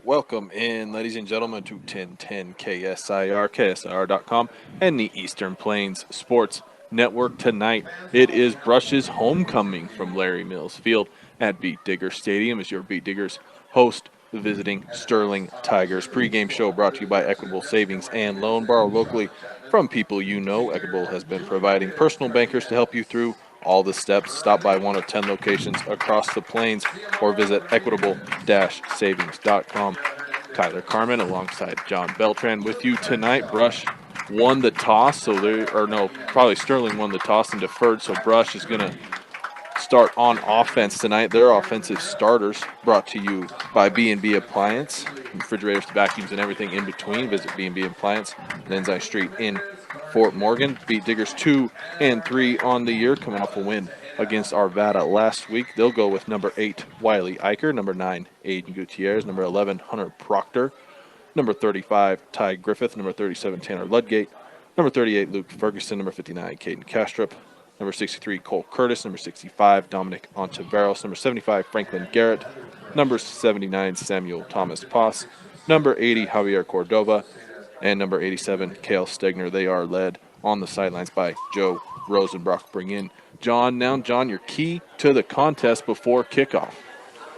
Welcome in, ladies and gentlemen, to 1010 KSIR, KSIR.com, and the Eastern Plains Sports Network. Tonight, it is Brush's homecoming from Larry Mills Field at Beat Digger Stadium as your Beat Diggers host the visiting Sterling Tigers. Pre-game show brought to you by Equitable Savings and Loan. Borrow locally from people you know. Equitable has been providing personal bankers to help you through all the steps. Stop by one of 10 locations across the plains or visit equitable-savings.com. Tyler Carmen alongside John Beltran with you tonight. Brush won the toss, probably Sterling won the toss and deferred, so Brush is going to start on offense tonight. Their offensive starters brought to you by B&B Appliance. Refrigerators, vacuums, and everything in between. Visit B&B Appliance, Lenzai Street in Fort Morgan. Beat Diggers 2 and 3 on the year, coming off a win against Arvada last week. They'll go with number 8, Wiley Eicher, number 9, Aiden Gutierrez, number 11, Hunter Proctor, number 35, Ty Griffith, number 37, Tanner Ludgate, number 38, Luke Ferguson, number 59, Caden Kastrup, number 63, Cole Curtis, number 65, Dominic Ontiveros, number 75, Franklin Garrett, number 79, Samuel Thomas Poss, number 80, Javier Cordova, and number 87, Kale Stegner. They are led on the sidelines by Joe Rosenbrock. Bring in John now. John, your key to the contest before kickoff.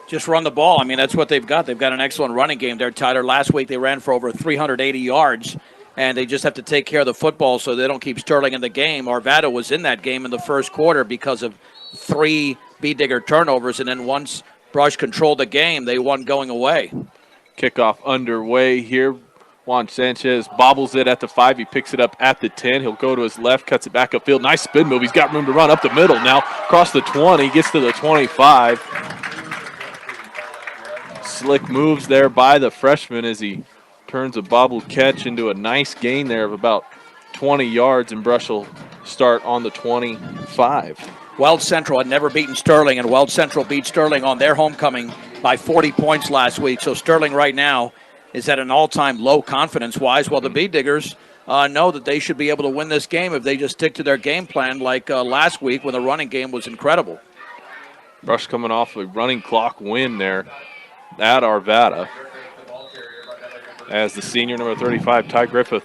Just run the ball. I mean, that's what they've got. They've got an excellent running game there, Tyler. Last week they ran for over 380 yards, and they just have to take care of the football so they don't keep Sterling in the game. Arvada was in that game in the first quarter because of 3 B-Digger turnovers, and then once Brush controlled the game, they won going away. Kickoff underway here. Juan Sanchez bobbles it at the 5. He picks it up at the 10. He'll go to his left, cuts it back upfield. Nice spin move. He's got room to run up the middle now. Across the 20, gets to the 25. Slick moves there by the freshman as he turns a bobbled catch into a nice gain there of about 20 yards, and Brush will start on the 25. Weld Central had never beaten Sterling, and Weld Central beat Sterling on their homecoming by 40 points last week. So Sterling right now is at an all-time low confidence-wise, while the B-Diggers know that they should be able to win this game if they just stick to their game plan like last week when the running game was incredible. Brush coming off a running clock win there at Arvada, as the senior number 35, Ty Griffith,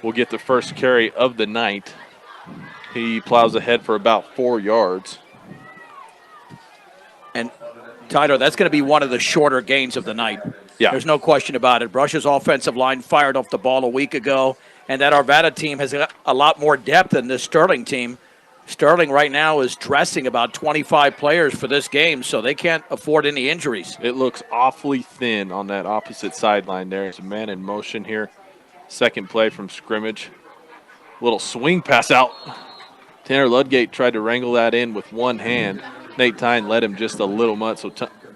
will get the first carry of the night. He plows ahead for about 4 yards. And, Tyler, that's going to be one of the shorter gains of the night. Yeah. There's no question about it. Brush's offensive line fired off the ball a week ago, and that Arvada team has a lot more depth than this Sterling team. Sterling right now is dressing about 25 players for this game, so they can't afford any injuries. It looks awfully thin on that opposite sideline there. There's a man in motion here. Second play from scrimmage. Little swing pass out. Tanner Ludgate tried to wrangle that in with one hand. Nate Tyne led him just a little much, so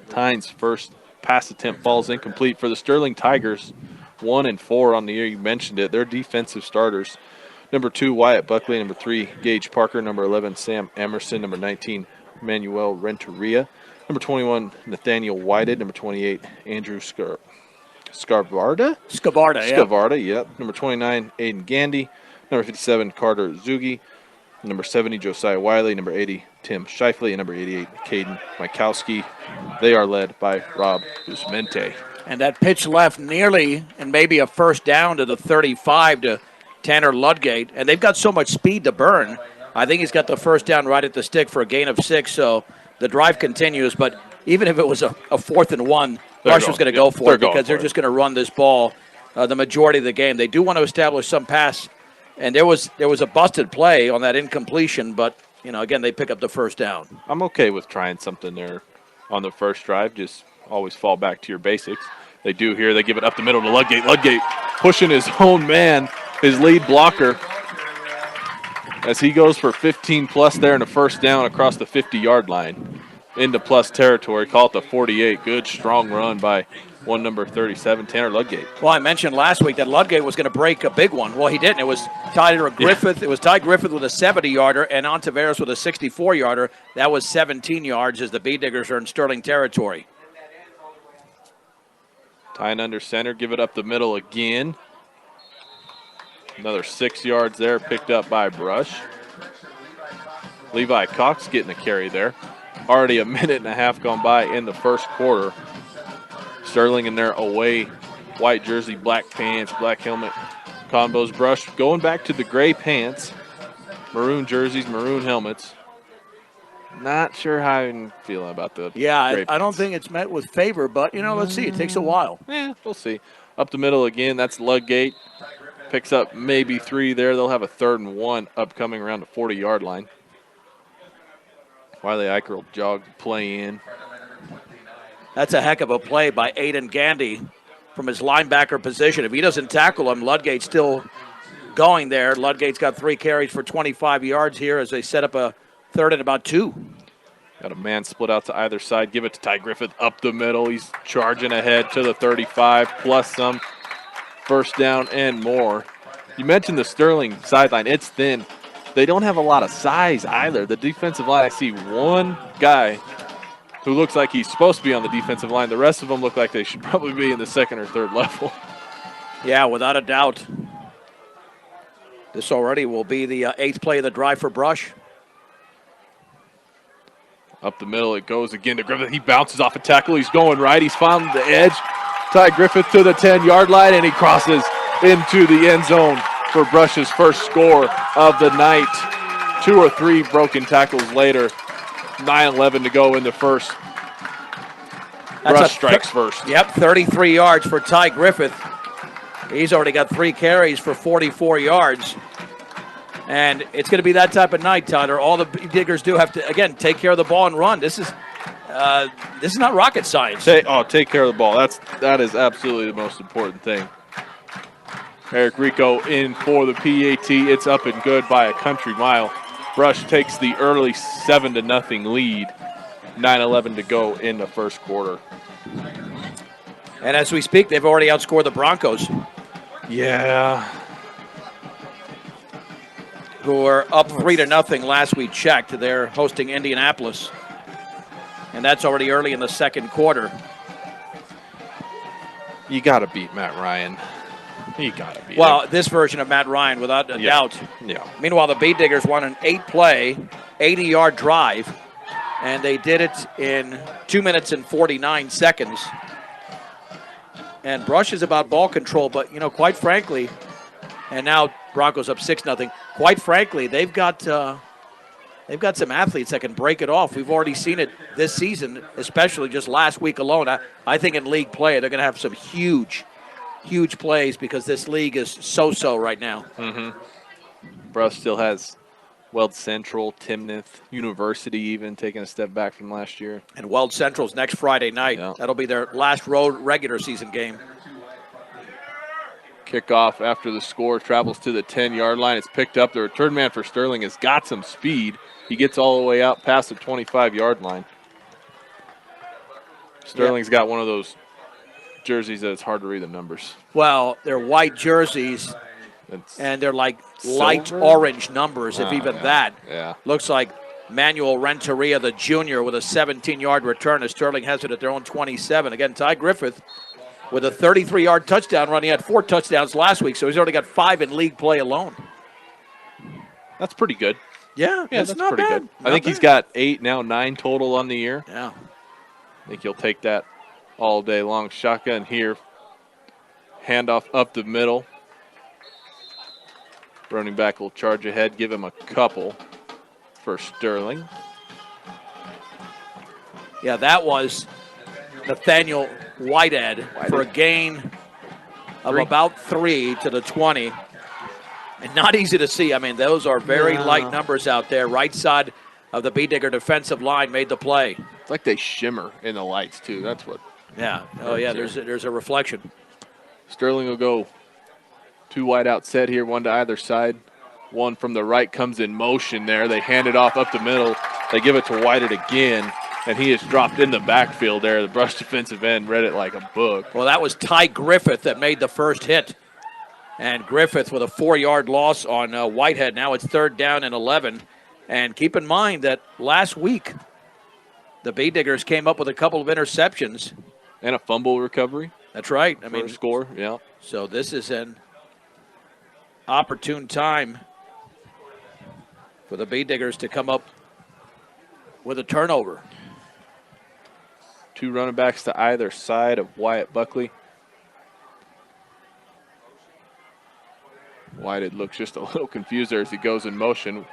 Tyne's first pass attempt falls incomplete for the Sterling Tigers. 1 and 4 on the year. You mentioned it. They're defensive starters. Number 2, Wyatt Buckley. Number 3, Gage Parker. Number 11, Sam Emerson. Number 19, Renteria. Number 21, Nathaniel Whited. Number 28, Andrew Scavarda, yep. Number 29, Aiden Gandy. Number 57, Carter Zugi. Number 70, Josiah Wiley. Number 80, Tim Shifley. And number 88, Caden Mikowski. They are led by Rob Guzmente. And that pitch left nearly and maybe a first down to the 35 to Tanner Ludgate. And they've got so much speed to burn. I think he's got the first down right at the stick for a gain of 6. So the drive continues. But even if it was a 4th and 1, Brush was going to go for it because they're just going to run this ball the majority of the game. They do want to establish some pass. And there was a busted play on that incompletion, but, again, they pick up the first down. I'm okay with trying something there on the first drive. Just always fall back to your basics. They do here. They give it up the middle to Ludgate. Ludgate pushing his own man, his lead blocker, as he goes for 15-plus there in a first down across the 50-yard line into plus territory. Call it the 48. Good, strong run by number 37, Tanner Ludgate. Well, I mentioned last week that Ludgate was going to break a big one. Well, he didn't. It was Tyler Griffith. Yeah. It was Ty Griffith with a 70-yarder and Ontiveros with a 64-yarder. That was 17 yards as the B-Diggers are in Sterling territory. Tying under center, give it up the middle again. Another 6 yards there, picked up by Brush. Levi Cox getting a carry there. Already a minute and a half gone by in the first quarter. Sterling in their away white jersey, black pants, black helmet combos. Brush going back to the gray pants, maroon jerseys, maroon helmets. Not sure how I'm feeling about the Yeah, gray I don't pants. think it's met with favor, but, let's see. It takes a while. Yeah, we'll see. Up the middle again, that's Ludgate. Picks up maybe 3 there. They'll have a 3rd and 1 upcoming around the 40-yard line. Wiley Eicher will jog the play in. That's a heck of a play by Aiden Gandy from his linebacker position. If he doesn't tackle him, Ludgate's still going there. Ludgate's got 3 carries for 25 yards here as they set up a 3rd and about 2. Got a man split out to either side. Give it to Ty Griffith up the middle. He's charging ahead to the 35, plus some. First down and more. You mentioned the Sterling sideline. It's thin. They don't have a lot of size either. The defensive line, I see one guy who looks like he's supposed to be on the defensive line. The rest of them look like they should probably be in the 2nd or 3rd level. Yeah, without a doubt. This already will be the 8th play of the drive for Brush. Up the middle it goes again to Griffith. He bounces off a tackle. He's going right. He's found the edge. Ty Griffith to the 10-yard line, and he crosses into the end zone for Brush's first score of the night. 2 or 3 broken tackles later. 9:11 to go in the first. Brush strikes first. Yep, 33 yards for Ty Griffith. He's already got 3 carries for 44 yards. And it's going to be that type of night, Tyler. All the Diggers do have to, again, take care of the ball and run. This is not rocket science. Take care of the ball. That is absolutely the most important thing. Eric Rico in for the PAT. It's up and good by a country mile. Brush takes the early 7-0 lead. 9:11 to go in the first quarter. And as we speak, they've already outscored the Broncos, Yeah. who are up 3-0 last we checked. They're hosting Indianapolis. And that's already early in the second quarter. You got to beat Matt Ryan. You got to beat Well, him. this version of Matt Ryan, without a doubt. Yeah. Meanwhile, the Bee Diggers won an 8-play, 80-yard drive, and they did it in 2 minutes and 49 seconds. And Brush is about ball control, but, quite frankly, and now Broncos up 6-0. Quite frankly, they've got some athletes that can break it off. We've already seen it this season, especially just last week alone. I think in league play, they're going to have some huge plays because this league is so-so right now. Mm-hmm. Brush still has Weld Central, Timnath University even taking a step back from last year. And Weld Central's next Friday night. Yeah. That'll be their last road regular season game. Kickoff after the score travels to the 10-yard line. It's picked up. The return man for Sterling has got some speed. He gets all the way out past the 25-yard line. Sterling's got one of those jerseys that it's hard to read the numbers. Well, they're white jerseys, and they're like light Silver? orange numbers, if even yeah. that. Yeah. Looks like Manuel Renteria, the junior, with a 17-yard return as Sterling has it at their own 27. Again, Ty Griffith with a 33-yard touchdown run. He had 4 touchdowns last week, so he's already got 5 in league play alone. That's pretty good. Yeah, that's not pretty bad. good. I think he's got 8, now 9 total on the year. Yeah. I think he'll take that all day long. Shotgun here. Handoff up the middle. Running back will charge ahead, give him a couple for Sterling. Yeah, that was Nathaniel Whitehead for a gain of about 3 to the 20. And not easy to see. I mean, those are very light numbers out there. Right side of the Bee Digger defensive line made the play. It's like they shimmer in the lights, too. That's what. Yeah. Oh, yeah, there's a reflection. Sterling will go 2 wide out set here, 1 to either side. 1 from the right comes in motion there. They hand it off up the middle. They give it to Whitehead again, and he is dropped in the backfield there. The Brush defensive end read it like a book. Well, that was Ty Griffith that made the first hit. And Griffith with a 4-yard loss on Whitehead. Now it's 3rd down and 11. And keep in mind that last week, the Bee Diggers came up with a couple of interceptions. And a fumble recovery. That's right. I For mean, a score, yeah. So this is an opportune time for the Bee Diggers to come up with a turnover. Two running backs to either side of Wyatt Buckley. Wyatt looks just a little confused there as he goes in motion.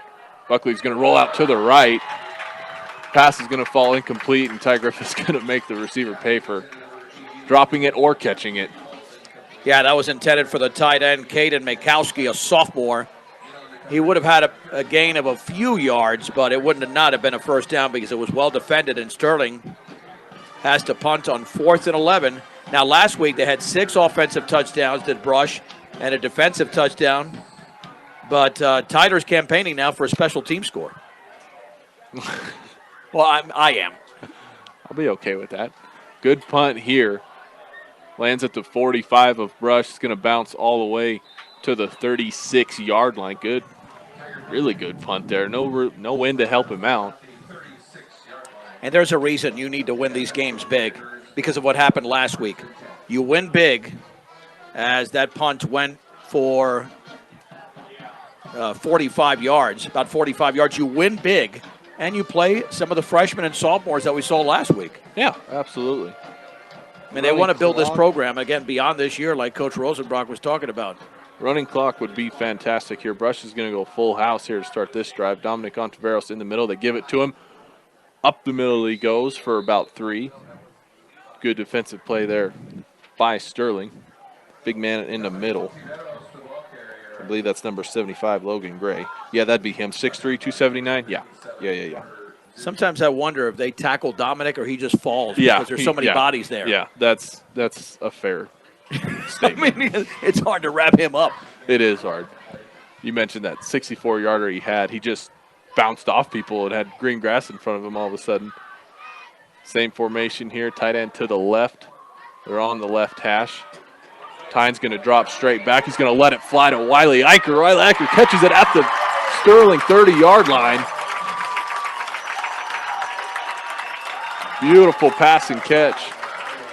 Buckley's going to roll out to the right. Pass is going to fall incomplete, and Ty Griffith's going to make the receiver pay for dropping it or catching it. Yeah, that was intended for the tight end, Caden Makowski, a sophomore. He would have had a gain of a few yards, but it wouldn't have not have been a first down because it was well defended, and Sterling has to punt on 4th and 11. Now, last week they had 6 offensive touchdowns, did Brush, and a defensive touchdown. But Tyler's campaigning now for a special team score. Well, I am. I'll be okay with that. Good punt here. Lands at the 45 of Brush. It's going to bounce all the way to the 36-yard line. Good, really good punt there. No wind to help him out. And there's a reason you need to win these games big because of what happened last week. You win big as that punt went for 45 yards, about 45 yards. You win big, and you play some of the freshmen and sophomores that we saw last week. Yeah, absolutely. I mean, they want to build this program, again, beyond this year like Coach Rosenbrock was talking about. Running clock would be fantastic here. Brush is going to go full house here to start this drive. Dominic Ontiveros in the middle. They give it to him. Up the middle he goes for about 3. Good defensive play there by Sterling. Big man in the middle. I believe that's number 75, Logan Gray. Yeah, that'd be him. 6'3", 279. Yeah. Sometimes I wonder if they tackle Dominic or he just falls because there's so many bodies there. Yeah, that's a fair statement. I mean, it's hard to wrap him up. It is hard. You mentioned that 64-yarder he had. He just bounced off people and had green grass in front of him all of a sudden. Same formation here, tight end to the left. They're on the left hash. Tyne's going to drop straight back. He's going to let it fly to Wiley Eicher. Wiley Eicher catches it at the Sterling 30-yard line. Beautiful pass and catch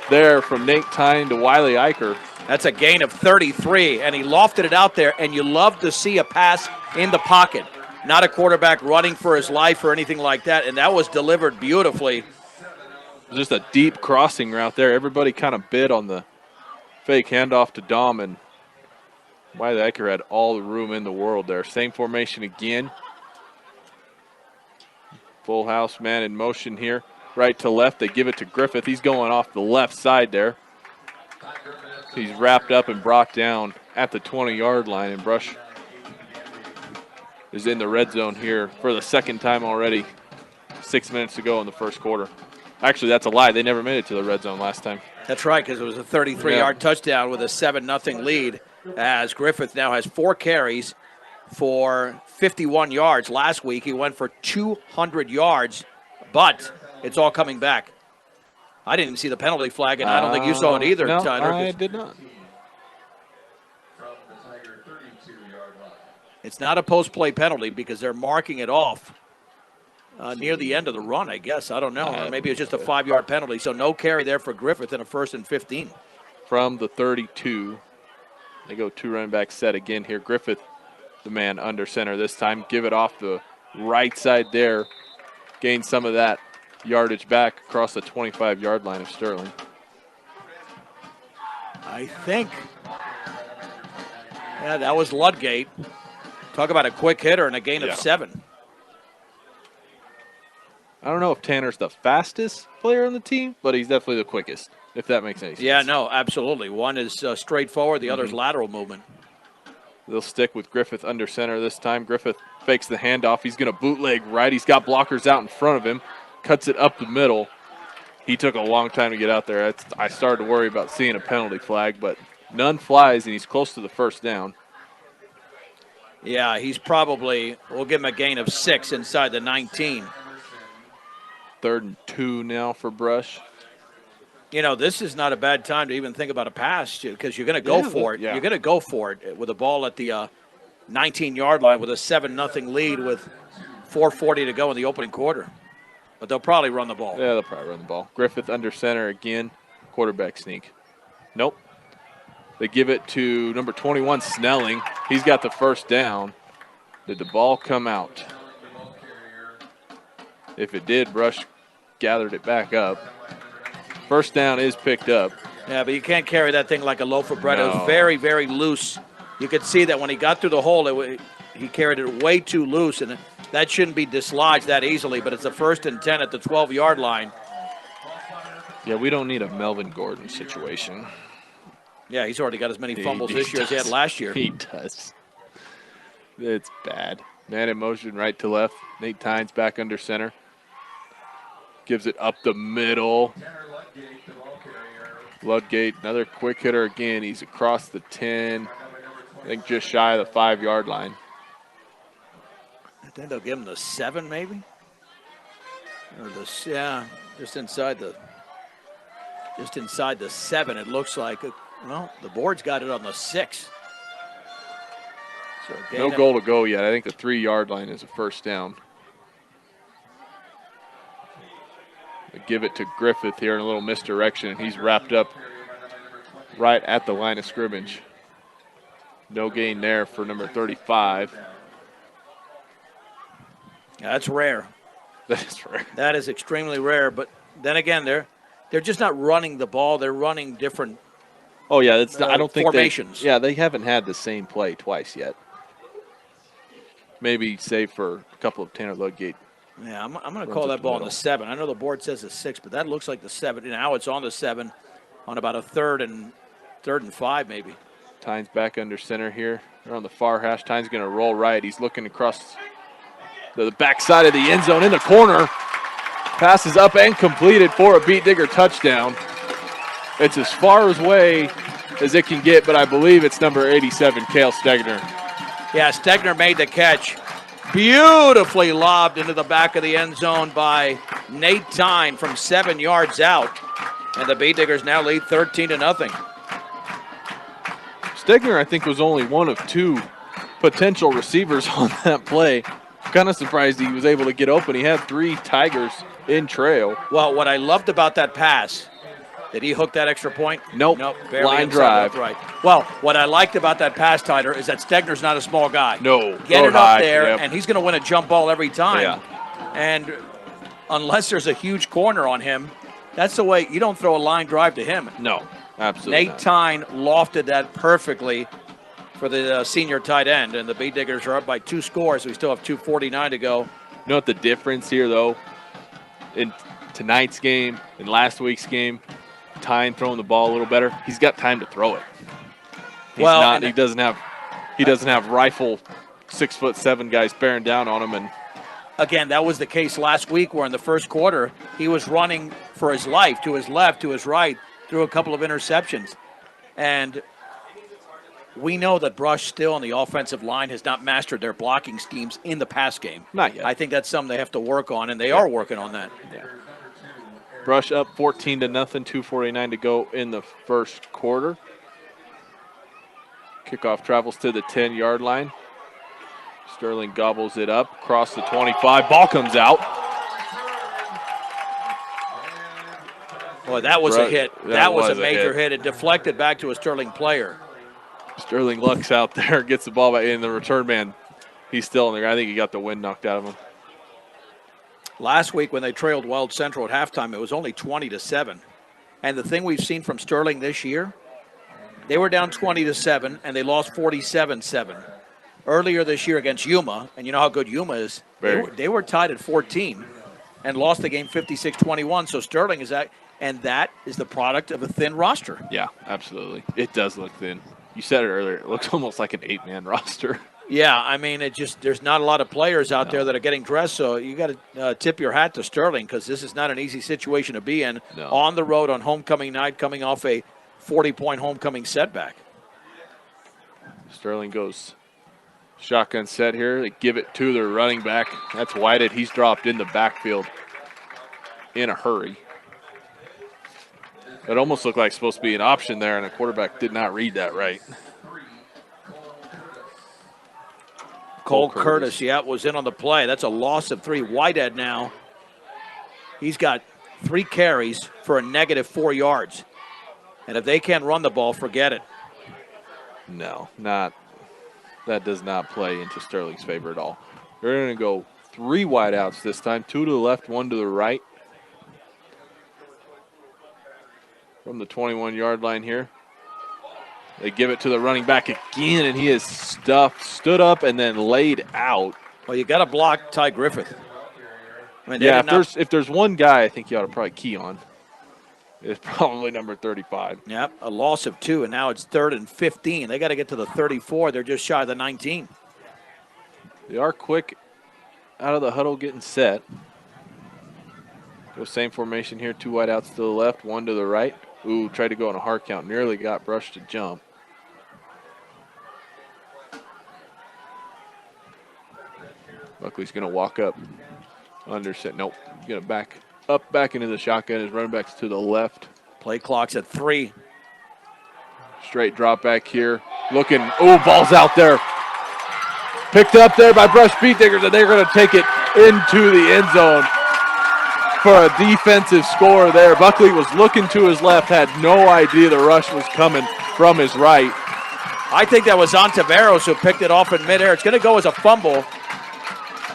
there from Nate Tyne to Wiley Eicher. That's a gain of 33, and he lofted it out there, and you love to see a pass in the pocket. Not a quarterback running for his life or anything like that, and that was delivered beautifully. It was just a deep crossing route there. Everybody kind of bid on the fake handoff to Dom, and Wiley Eicher had all the room in the world there. Same formation again. Full house, man in motion here. Right to left, they give it to Griffith. He's going off the left side there. He's wrapped up and brought down at the 20-yard line, and Brush is in the red zone here for the second time already. 6 minutes to go in the first quarter. Actually, that's a lie. They never made it to the red zone last time. That's right, because it was a 33-yard touchdown with a 7-0 lead, as Griffith now has 4 carries for 51 yards. Last week he went for 200 yards, but it's all coming back. I didn't see the penalty flag, and I don't think you saw it either, no, Tyler. I did not. It's not a post-play penalty because they're marking it off near the end of the run, I guess. I don't know. Or maybe it's just a 5-yard penalty. So no carry there for Griffith in a 1st and 15. From the 32, they go 2 running back set again here. Griffith, the man under center this time. Give it off the right side there. Gain some of that yardage back across the 25-yard line of Sterling. I think. Yeah, that was Ludgate. Talk about a quick hitter and a gain of 7. I don't know if Tanner's the fastest player on the team, but he's definitely the quickest, if that makes any sense. Yeah, no, absolutely. One is straightforward, the other's lateral movement. They'll stick with Griffith under center this time. Griffith fakes the handoff. He's going to bootleg right. He's got blockers out in front of him. Cuts it up the middle. He took a long time to get out there. I started to worry about seeing a penalty flag, but none flies, and he's close to the first down. Yeah, he's probably, we'll give him a gain of 6 inside the 19. 3rd and 2 now for Brush. You know, this is not a bad time to even think about a pass because you're going to go for it. Yeah. You're going to go for it with a ball at the 19-yard line with a 7-0 lead with 4:40 to go in the opening quarter. But they'll probably run the ball. Yeah, they'll probably run the ball. Griffith under center again. Quarterback sneak. Nope. They give it to number 21, Snelling. He's got the first down. Did the ball come out? If it did, Brush gathered it back up. First down is picked up. Yeah, but you can't carry that thing like a loaf of bread. It was No. very, very loose. You could see that when he got through the hole, he carried it way too loose, and that shouldn't be dislodged that easily, but it's a 1st and 10 at the 12-yard line. Yeah, we don't need a Melvin Gordon situation. Yeah, he's already got as many fumbles this year as he had last year. He does. It's bad. Man in motion right to left. Nate Tynes back under center. Gives it up the middle. Ludgate, another quick hitter again. He's across the 10. I think just shy of the 5-yard line. I think they'll give him the 7 maybe? Or yeah, just inside the 7 it looks like. Well, the board's got it on the 6. So No goal to go yet. I think the 3-yard line is a first down. They give it to Griffith here in a little misdirection, and he's wrapped up right at the line of scrimmage. No gain there for number 35. Yeah, that's rare. That is rare. That is extremely rare. But then again, they're just not running the ball. They're running different. Oh yeah, that's. I don't think formations. They haven't had the same play twice yet. Maybe save for a couple of Tanner Ludgate. Yeah, I'm going to call that ball on the 7. I know the board says the 6, but that looks like the 7. Now it's on the 7 on about a 3rd and 5 maybe. Tynes back under center here. They're on the far hash. Tynes going to roll right. He's looking across the backside of the end zone in the corner. Passes up and completed for a Beat Digger touchdown. It's as far away as it can get, but I believe it's number 87, Cale Stegner. Yeah, Stegner made the catch. Beautifully lobbed into the back of the end zone by Nate Tyne from 7 yards out. And the Beat Diggers now lead 13-0. Stegner, I think, was only one of 2 potential receivers on that play. Kind of surprised he was able to get open. He had 3 Tigers in trail. Well, what I loved about that pass, did he hook that extra point? Nope. Barely Line inside drive. left, right. Well, what I liked about that pass, Tyler, is that Stegner's not a small guy. No. Get it high, up there, yep. and he's going to win a jump ball every time. Yeah. And unless there's a huge corner on him, that's the way. You don't throw a line drive to him. No, absolutely Nate Tyne lofted that perfectly for the senior tight end, and the Beat Diggers are up by 2 scores. We still have 2:49 to go. You know what the difference here, though, in tonight's game and last week's game, Tyne throwing the ball a little better. He's got time to throw it. He doesn't have rifle 6'7" guys bearing down on him. And again, that was the case last week, where in the first quarter he was running for his life to his left, to his right, threw a couple of interceptions, and we know that Brush still on the offensive line has not mastered their blocking schemes in the pass game. Not yet. I think that's something they have to work on, and they are working on that. Yeah. Brush up 14-0, 2:49 to go in the first quarter. Kickoff travels to the 10-yard line. Sterling gobbles it up, across the 25. Ball comes out. Boy, that was a hit. That was a major hit. hit. It deflected back to a Sterling player. Sterling Luck's out there, gets the ball back in. The return man, he's still in there. I think he got the wind knocked out of him. Last week when they trailed Wild Central at halftime, it was only 20-7. And the thing we've seen from Sterling this year, they were down 20-7, and they lost 47-7. Earlier this year against Yuma, and you know how good Yuma is, they were tied at 14 and lost the game 56-21. So Sterling is that, and that is the product of a thin roster. Yeah, absolutely. It does look thin. You said it earlier. It looks almost like an 8-man roster. Yeah, I mean, there's not a lot of players out there that are getting dressed, so you got to tip your hat to Sterling, because this is not an easy situation to be in on the road on homecoming night, coming off a 40-point homecoming setback. Sterling goes shotgun set here. They give it to their running back. That's Whited. He's dropped in the backfield in a hurry. It almost looked like it's supposed to be an option there, and the quarterback did not read that right. Cole Curtis, was in on the play. That's a loss of 3. Whitehead now, he's got 3 carries for a negative 4 yards. And if they can't run the ball, forget it. No, not. That does not play into Sterling's favor at all. They're going to go 3 wideouts this time, 2 to the left, 1 to the right. from the 21-yard line here. They give it to the running back again, and he is stood up and then laid out. Well, you got to block Ty Griffith. I mean, Yeah, if there's one guy I think you ought to probably key on, it's probably number 35. Yep, a loss of 2, and now it's 3rd and 15. They got to get to the 34. They're just shy of the 19. They are quick out of the huddle getting set. Go same formation here, 2 wideouts to the left, 1 to the right. Ooh, tried to go on a hard count, nearly got Brush to jump. Buckley's going to walk up under set. Nope, he's going to back into the shotgun. His running back's to the left. Play clock's at 3. Straight drop back here. Looking, ball's out there. Picked up there by Brush Speed Diggers, and they're going to take it into the end zone for a defensive score there. Buckley was looking to his left, had no idea the rush was coming from his right. I think that was Ontiveros who picked it off in midair. It's going to go as a fumble,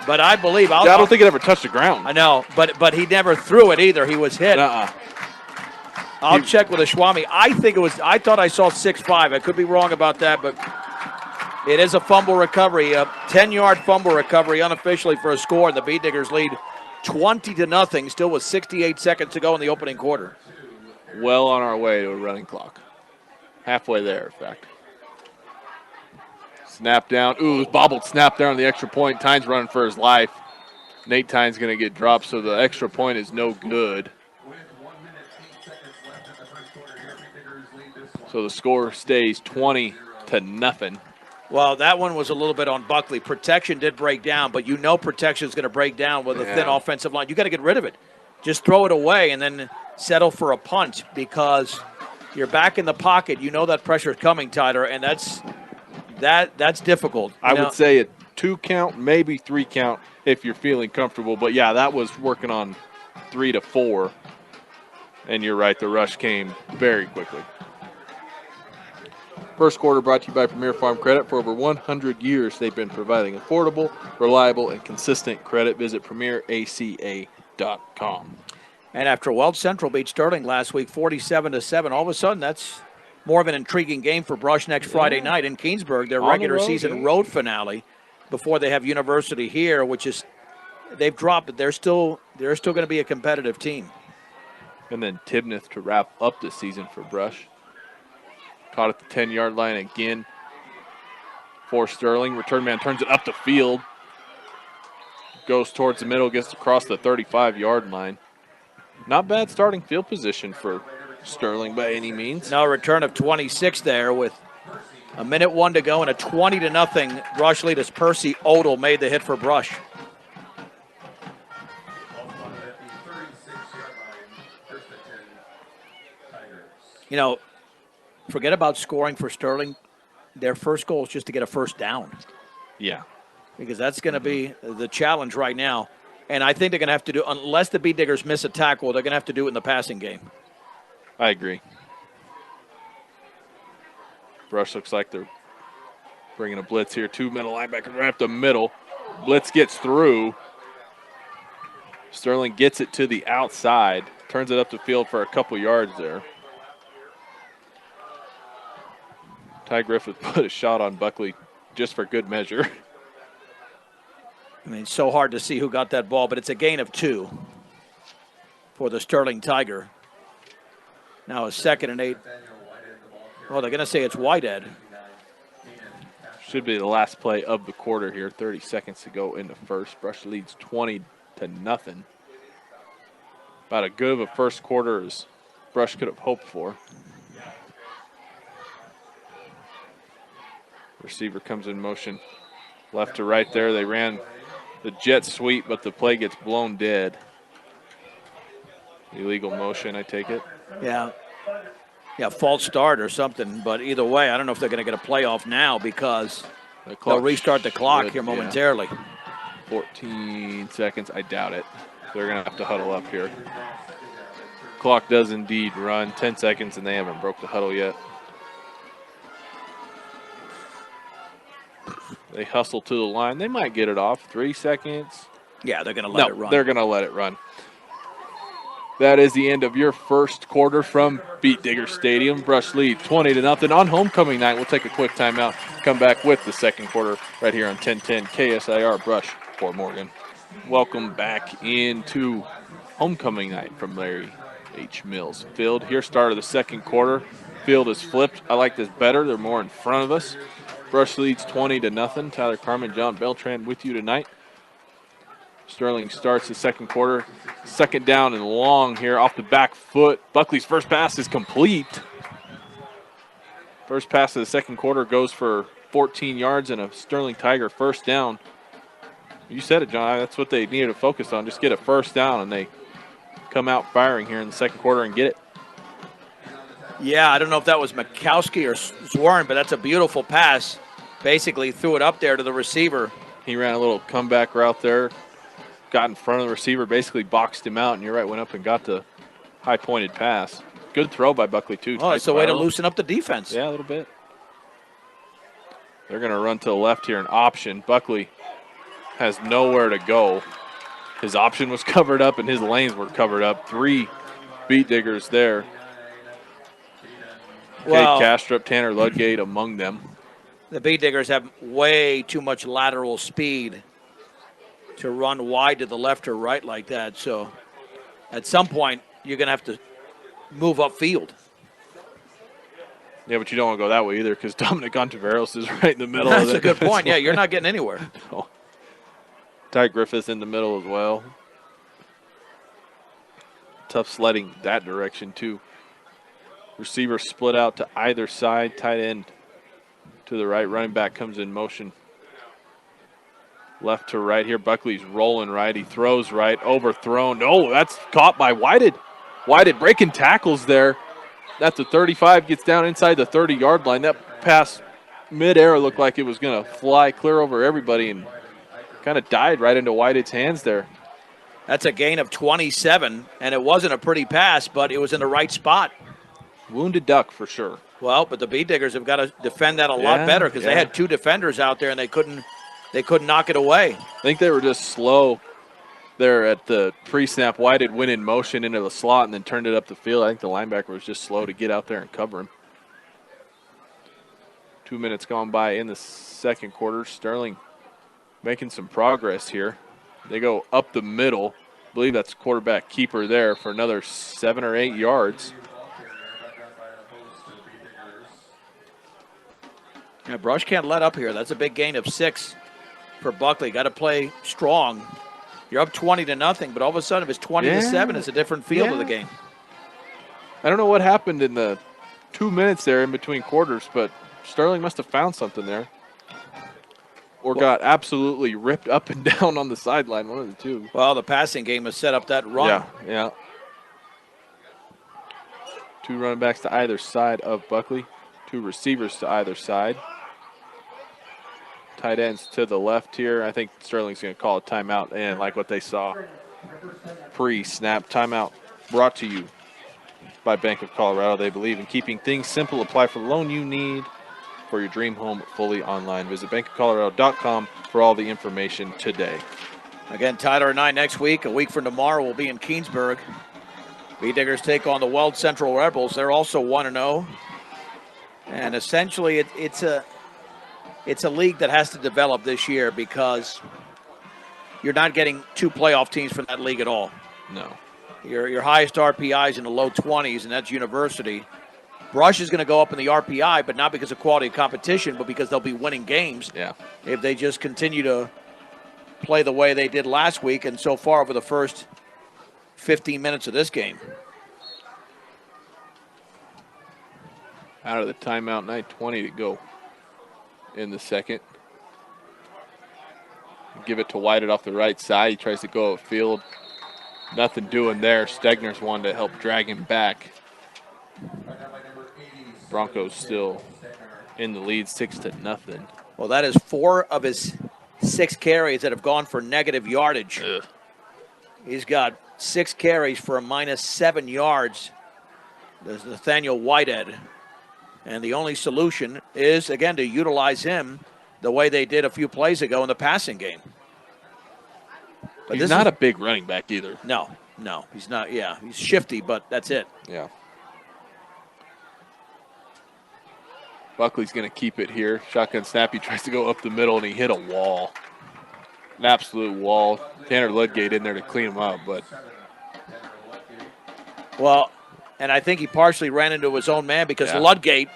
but I believe I don't think it ever touched the ground. I know, but he never threw it either. He was hit. I'll check with Ashwami. I thought I saw 6'5". I could be wrong about that, but it is a fumble recovery, a 10-yard fumble recovery unofficially for a score, and the Beat Diggers lead 20-0, still with 68 seconds to go in the opening quarter. Well on our way to a running clock. Halfway there, in fact. Snap down. Ooh, it was bobbled snap there on the extra point. Tynes running for his life. Nate Tynes going to get dropped, so the extra point is no good. So the score stays 20-0. Well, that one was a little bit on Buckley. Protection did break down, but you know protection is going to break down with a thin offensive line. You got to get rid of it. Just throw it away and then settle for a punt because you're back in the pocket. You know that pressure is coming, Tyler, and that's difficult. I would say a 2 count, maybe 3 count if you're feeling comfortable. But, yeah, that was working on 3 to 4. And you're right, the rush came very quickly. First quarter brought to you by Premier Farm Credit. For over 100 years, they've been providing affordable, reliable, and consistent credit. Visit PremierACA.com. And after Welch Central beat Sterling last week 47-7, all of a sudden that's more of an intriguing game for Brush next Friday night in Keensburg, their regular season road finale before they have University here, which is they've dropped, but they're still going to be a competitive team. And then Tibnith to wrap up the season for Brush. Caught at the 10-yard line again for Sterling. Return man turns it up the field. Goes towards the middle, gets across the 35-yard line. Not bad starting field position for Sterling by any means. No, return of 26 there with a minute 1 to go and a 20-0 Brush lead as Percy Odell made the hit for Brush. You know, forget about scoring for Sterling. Their first goal is just to get a first down. Yeah. Because that's going to be the challenge right now. And I think they're going to have to do, unless the Beat Diggers miss a tackle, they're going to have to do it in the passing game. I agree. Brush looks like they're bringing a blitz here. 2 middle linebackers right up the middle. Blitz gets through. Sterling gets it to the outside. Turns it up the field for a couple yards there. Ty Griffith put a shot on Buckley just for good measure. I mean, it's so hard to see who got that ball, but it's a gain of 2 for the Sterling Tiger. Now a 2nd and 8. Well, they're going to say it's Whitehead. Should be the last play of the quarter here. 30 seconds to go in the first. Brush leads 20-0. About as good of a first quarter as Brush could have hoped for. Receiver comes in motion left to right there. They ran the jet sweep, but the play gets blown dead. Illegal motion, I take it. Yeah, false start or something. But either way, I don't know if they're going to get a playoff now because they'll restart the clock here momentarily. 14 seconds, I doubt it. They're going to have to huddle up here. Clock does indeed run. 10 seconds, and they haven't broke the huddle yet. They hustle to the line. They might get it off. 3 seconds. Yeah, they're going to let it run. They're going to let it run. That is the end of your first quarter from Beat Digger Stadium. Brush lead 20-0 on homecoming night. We'll take a quick timeout, come back with the second quarter right here on 1010 KSIR Brush, Fort Morgan. Welcome back into homecoming night from Larry H. Mills Field. Here, start of the second quarter. Field is flipped. I like this better. They're more in front of us. Brush leads 20-0. Tyler Carmen, John Beltran with you tonight. Sterling starts the second quarter. Second down and long here off the back foot. Buckley's first pass is complete. First pass of the second quarter goes for 14 yards and a Sterling Tiger first down. You said it, John. That's what they needed to focus on. Just get a first down, and they come out firing here in the second quarter and get it. Yeah, I don't know if that was Mikowski or Zwarn, but that's a beautiful pass. Basically threw it up there to the receiver. He ran a little comeback route there. Got in front of the receiver, basically boxed him out, and you're right, went up and got the high-pointed pass. Good throw by Buckley, too. Oh, it's a way to loosen up the defense. Yeah, a little bit. They're going to run to the left here, an option. Buckley has nowhere to go. His option was covered up, and his lanes were covered up. 3 Beat Diggers there. Well, Cade Kastrup, Tanner Ludgate among them. The Beat Diggers have way too much lateral speed to run wide to the left or right like that. So at some point, you're going to have to move upfield. Yeah, but you don't want to go that way either because Dominic Ontiveros is right in the middle That's of it. a good point. Yeah, you're not getting anywhere. No. Ty Griffith in the middle as well. Tough sledding that direction, too. Receiver split out to either side. Tight end to the right. Running back comes in motion. Left to right here. Buckley's rolling right. He throws right. Overthrown. No, that's caught by Whited. Whited breaking tackles there. At the 35, gets down inside the 30-yard line. That pass midair looked like it was going to fly clear over everybody and kind of died right into Whited's hands there. That's a gain of 27, and it wasn't a pretty pass, but it was in the right spot. Wounded duck for sure. Well, but the Beat Diggers have got to defend that a lot better because they had 2 defenders out there and they couldn't knock it away. I think they were just slow there at the pre-snap. Whited went in motion into the slot and then turned it up the field. I think the linebacker was just slow to get out there and cover him. 2 minutes gone by in the second quarter. Sterling making some progress here. They go up the middle. I believe that's quarterback keeper there for another 7 or 8 yards. Yeah, Brush can't let up here. That's a big gain of 6 for Buckley. Got to play strong. You're up 20-0, but all of a sudden, if it's 20-7, it's a different feel of the game. I don't know what happened in the 2 minutes there in between quarters, but Sterling must have found something there. Or got absolutely ripped up and down on the sideline, one of the two. Well, the passing game has set up that run. Yeah. 2 running backs to either side of Buckley. 2 receivers to either side. Tight ends to the left here. I think Sterling's going to call a timeout, and like what they saw pre-snap. Timeout brought to you by Bank of Colorado. They believe in keeping things simple. Apply for the loan you need for your dream home fully online. Visit bankofcolorado.com for all the information today. Again, Tyler and I next week. A week from tomorrow, we'll be in Keensburg. Beat Diggers take on the Weld Central Rebels. They're also 1-0. And essentially, it's a league that has to develop this year because you're not getting 2 playoff teams from that league at all. No. Your highest RPI is in the low 20s, and that's University. Brush is going to go up in the RPI, but not because of quality of competition, but because they'll be winning games. Yeah. If they just continue to play the way they did last week and so far over the first 15 minutes of this game. Out of the timeout, 9:20 to go in the second. Give it to Whited off the right side. He tries to go upfield. Nothing doing there. Stegner's one to help drag him back. Broncos still in the lead 6-0. Well, that is 4 of his 6 carries that have gone for negative yardage. Ugh. He's got 6 carries for a -7 yards. There's Nathaniel Whitehead. And the only solution is, again, to utilize him the way they did a few plays ago in the passing game. But He's not a big running back either. No. No, he's not. Yeah, he's shifty, but that's it. Yeah. Buckley's going to keep it here. Shotgun snap. He tries to go up the middle, and he hit a wall. An absolute wall. Tanner Ludgate in there to clean him up, but. Well, and I think he partially ran into his own man because Ludgate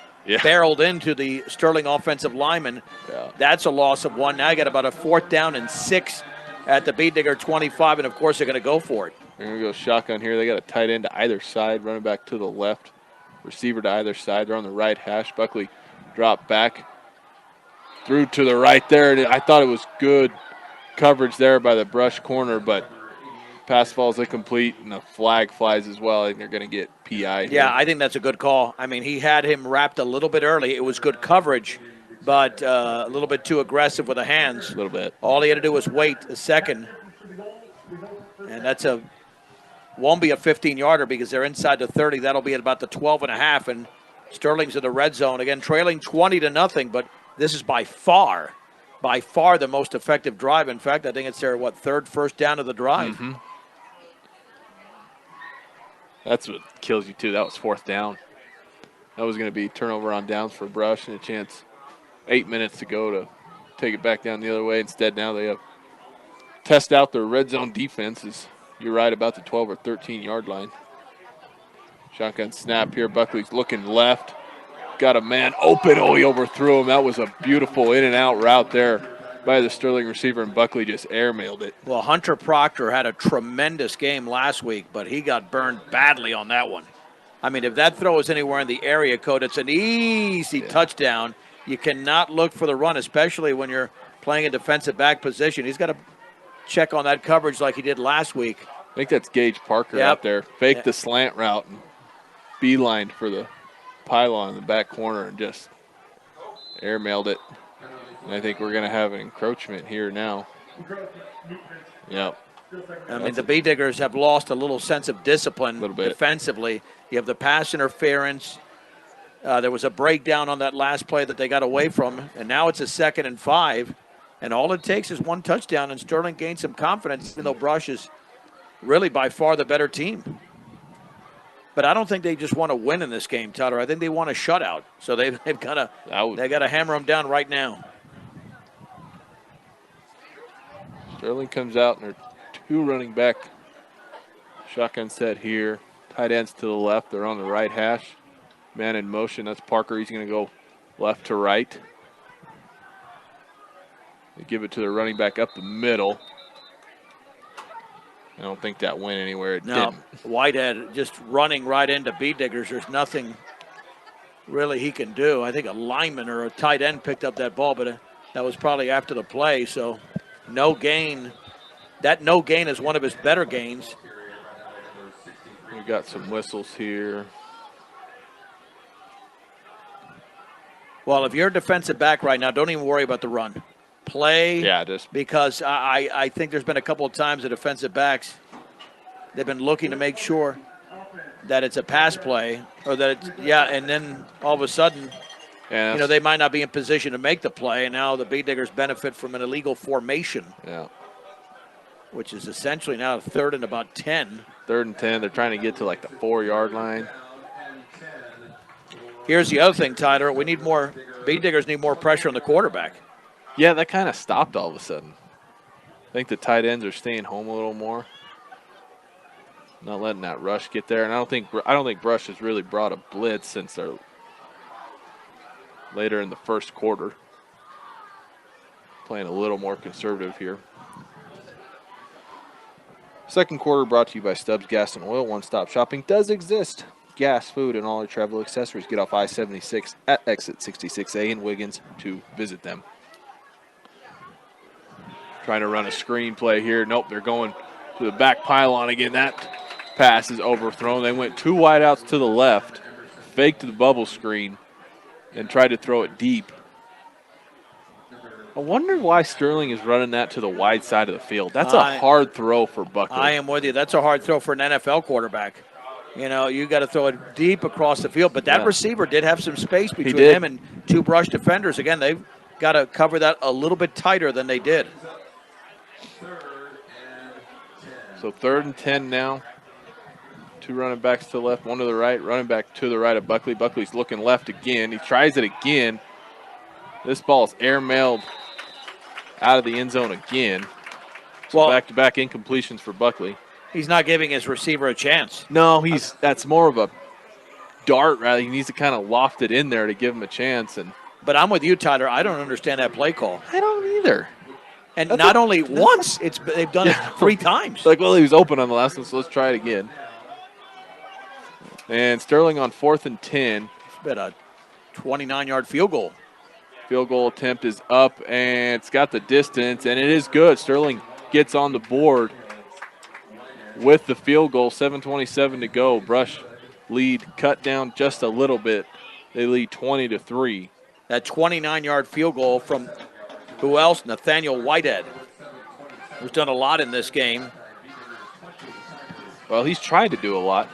barreled into the Sterling offensive lineman. Yeah. That's a loss of 1. Now you got about a 4th down and 6 at the Beat Digger 25, and of course they're going to go for it. They're going to go shotgun here. They got a tight end to either side, running back to the left, receiver to either side. They're on the right hash. Buckley dropped back, threw to the right there. I thought it was good coverage there by the brush corner, but pass falls incomplete, and the flag flies as well. I think they're going to get PI here. Yeah, I think that's a good call. I mean, he had him wrapped a little bit early. It was good coverage, but a little bit too aggressive with the hands. A little bit. All he had to do was wait a second, and won't be a 15-yarder because they're inside the 30. That'll be at about the 12.5, and Sterling's in the red zone. Again, trailing 20-0, but this is by far the most effective drive. In fact, I think it's their, third first down of the drive. Mm-hmm. That's what kills you, too. That was 4th down. That was going to be turnover on downs for Brush and a chance 8 minutes to go to take it back down the other way. Instead, now they have test out their red zone defenses. You're right about the 12 or 13-yard line. Shotgun snap here. Buckley's looking left. Got a man open. Oh, he overthrew him. That was a beautiful in-and-out route there by the Sterling receiver, and Buckley just airmailed it. Well, Hunter Proctor had a tremendous game last week, but he got burned badly on that one. I mean, if that throw is anywhere in the area code, it's an easy touchdown. You cannot look for the run, especially when you're playing a defensive back position. He's got to check on that coverage like he did last week. I think that's Gage Parker out there. Faked the slant route and beelined for the pylon in the back corner and just airmailed it. And I think we're going to have an encroachment here now. Yep. I mean, the Beat Diggers have lost a little sense of discipline defensively. You have the pass interference. There was a breakdown on that last play that they got away from, and now it's a 2nd and 5. And all it takes is one touchdown, and Sterling gains some confidence, even though Brush is really by far the better team. But I don't think they just want to win in this game, Tyler. I think they want a shutout. So they've got to hammer them down right now. Sterling comes out, and they're 2 running back shotgun set here. Tight ends to the left. They're on the right hash. Man in motion. That's Parker. He's going to go left to right. They give it to the running back up the middle. I don't think that went anywhere. It didn't. Whitehead just running right into Beat Diggers. There's nothing really he can do. I think a lineman or a tight end picked up that ball, but that was probably after the play. So no gain. That no gain is one of his better gains. We've got some whistles here. Well, if you're a defensive back right now, don't even worry about the run. Play, because I think there's been a couple of times the defensive backs, they've been looking to make sure that it's a pass play or that it's, and then all of a sudden, they might not be in position to make the play, and now the Beat Diggers benefit from an illegal formation. Yeah. Which is essentially now 3rd and about 10. 3rd and 10. They're trying to get to like the 4-yard line. Here's the other thing, Tyler. We need more. Beat Diggers need more pressure on the quarterback. Yeah, that kind of stopped all of a sudden. I think the tight ends are staying home a little more, not letting that rush get there. And I don't think Brush has really brought a blitz since they're later in the first quarter. Playing a little more conservative here. Second quarter brought to you by Stubbs Gas and Oil. One-stop shopping does exist. Gas, food, and all your travel accessories. Get off I-76 at exit 66A in Wiggins to visit them. Trying to run a screen play here. Nope, they're going to the back pylon again. That pass is overthrown. They went 2 wideouts to the left, faked the bubble screen, and tried to throw it deep. I wonder why Sterling is running that to the wide side of the field. That's a hard throw for Buckley. I am with you. That's a hard throw for an NFL quarterback. You got to throw it deep across the field. But that receiver did have some space between him and 2 brush defenders. Again, they've got to cover that a little bit tighter than they did. So 3rd and 10 now. Two running backs to the left, one to the right. Running back to the right of Buckley. Buckley's looking left again. He tries it again. This ball is air-mailed out of the end zone again. So Well, back-to-back incompletions for Buckley. he's not giving his receiver a chance. No, that's more of a dart, rather. He needs to kind of loft it in there to give him a chance. And But I'm with you, Tyler. I don't understand that play call. I don't either. And not only once, they've done it 3 times. It's like, well, he was open on the last one, so let's try it again. And Sterling on 4th and 10. It's been a 29-yard field goal. Field goal attempt is up, and it's got the distance, and it is good. Sterling gets on the board with the field goal. 7:27 to go. Brush lead cut down just a little bit. They lead 20-3. That 29-yard field goal from who else? Nathaniel Whitehead, who's done a lot in this game. Well, he's tried to do a lot.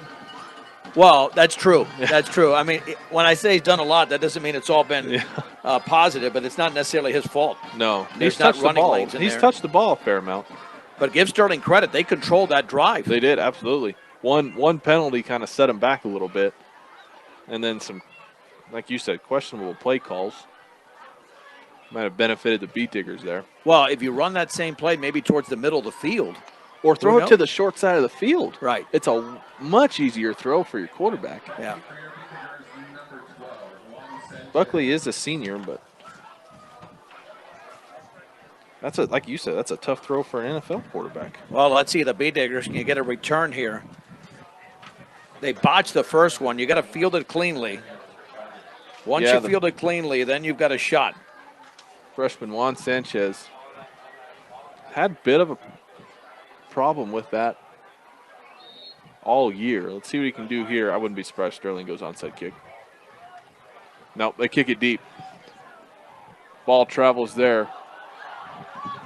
Well, that's true. That's true. I mean, when I say he's done a lot, that doesn't mean it's all been positive, but it's not necessarily his fault. No, There's he's not touched the running ball. lanes in He's there. touched the ball a fair amount. But give Sterling credit. They controlled that drive. They did, absolutely. One penalty kind of set him back a little bit. And then some, like you said, questionable play calls. Might have benefited the Beat Diggers there. Well, if you run that same play maybe towards the middle of the field. Or throw Who it to knows? the short side of the field. Right. It's a much easier throw for your quarterback. Yeah. Buckley is a senior, but like you said, that's a tough throw for an NFL quarterback. Well, let's see the Beat Diggers. Can you get a return here? They botched the first one. You got to field it cleanly. Once Yeah, you field it cleanly, then you've got a shot. Freshman Juan Sanchez had a bit of a problem with that all year. Let's see what he can do here. I wouldn't be surprised if Sterling goes onside kick. Nope, they kick it deep. Ball travels there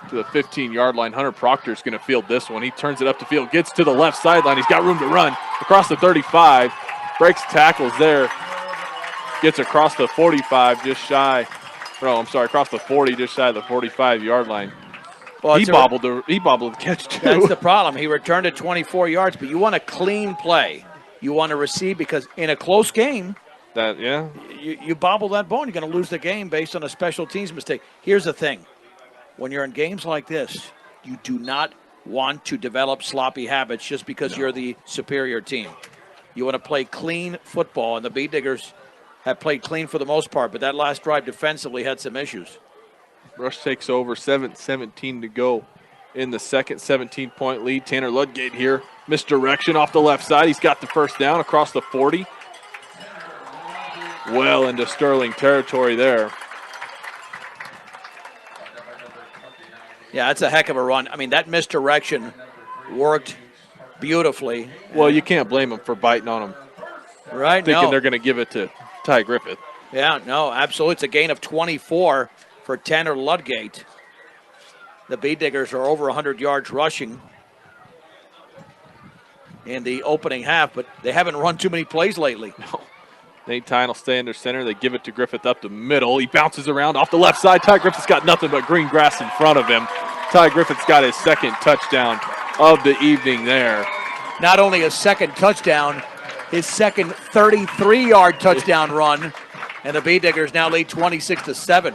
to the 15-yard line. Hunter Proctor's going to field this one. He turns it up the field, gets to the left sideline. He's got room to run across the 35, breaks tackles there, gets across the 45 just shy. No, I'm sorry, across the 40 just shy of the 45-yard line. Well, He bobbled the catch too. That's the problem. He returned it 24 yards, but you want a clean play. You want to receive because in a close game, you bobble that ball, and you're going to lose the game based on a special teams mistake. Here's the thing. When you're in games like this, you do not want to develop sloppy habits just because you're the superior team. You want to play clean football, and the Beat Diggers have played clean for the most part, but that last drive defensively had some issues. Rush takes over, 7:17 to go in the second, 17-point lead. Tanner Ludgate here, misdirection off the left side. He's got the first down across the 40. Well into Sterling territory there. Yeah, that's a heck of a run. I mean, that misdirection worked beautifully. Well, you can't blame him for biting on him, Right? thinking No. they're going to give it to Ty Griffith. Yeah, no, absolutely. It's a gain of 24 for Tanner Ludgate. The Beat Diggers are over 100 yards rushing in the opening half, but they haven't run too many plays lately. Nate Tyne will stay under center. They give it to Griffith up the middle. He bounces around off the left side. Ty Griffith's got nothing but green grass in front of him. Ty Griffith's got his second touchdown of the evening there. Not only a second touchdown, his second 33-yard touchdown run, and the Beat Diggers now lead 26-7.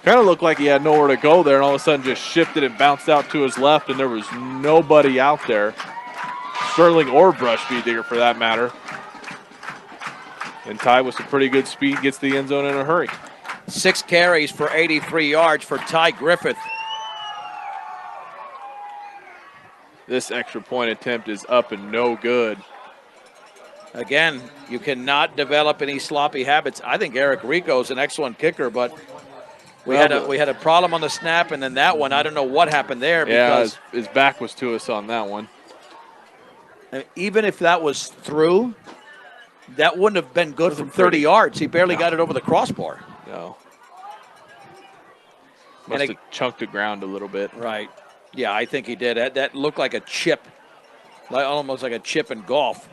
Kind of looked like he had nowhere to go there, and all of a sudden just shifted and bounced out to his left, and there was nobody out there. Sterling or Brush Beat Digger for that matter. And Ty with some pretty good speed gets the end zone in a hurry. 6 carries for 83 yards for Ty Griffith. This extra point attempt is up and no good. Again, you cannot develop any sloppy habits. I think Eric Rico's an excellent kicker, but we had a problem on the snap, and then that one, I don't know what happened there. Yeah, Because his back was to us on that one. even if that was through, that wouldn't have been good from 30 yards. He barely got it over the crossbar. No. Must have chunked the ground a little bit. Right. Yeah, I think he did. That looked like a chip, almost like a chip in golf.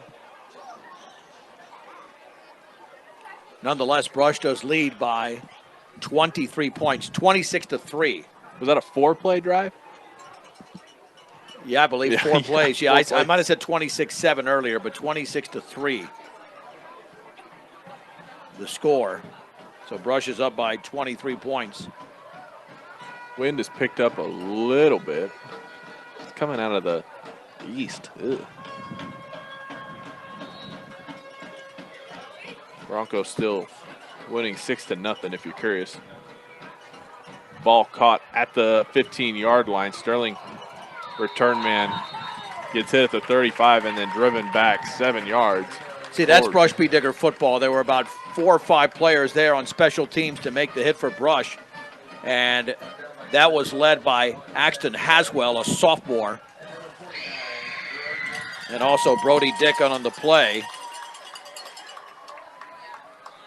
Nonetheless, Brush does lead by 23 points, 26-3. Was that a 4-play drive? Yeah, I believe Yeah, 4 yeah, plays. Yeah, 4 I plays. might have said 26-7 earlier, but 26-3. The score. So Brush is up by 23 points. Wind has picked up a little bit. It's coming out of the east. Ugh. Broncos still winning 6-0 if you're curious. Ball caught at the 15-yard line. Sterling, return man, gets hit at the 35 and then driven back 7 yards. See, that's forward. Brush B. Digger football. There were about 4 or 5 players there on special teams to make the hit for Brush. And that was led by Axton Haswell, a sophomore. And also Brody Dickon on the play.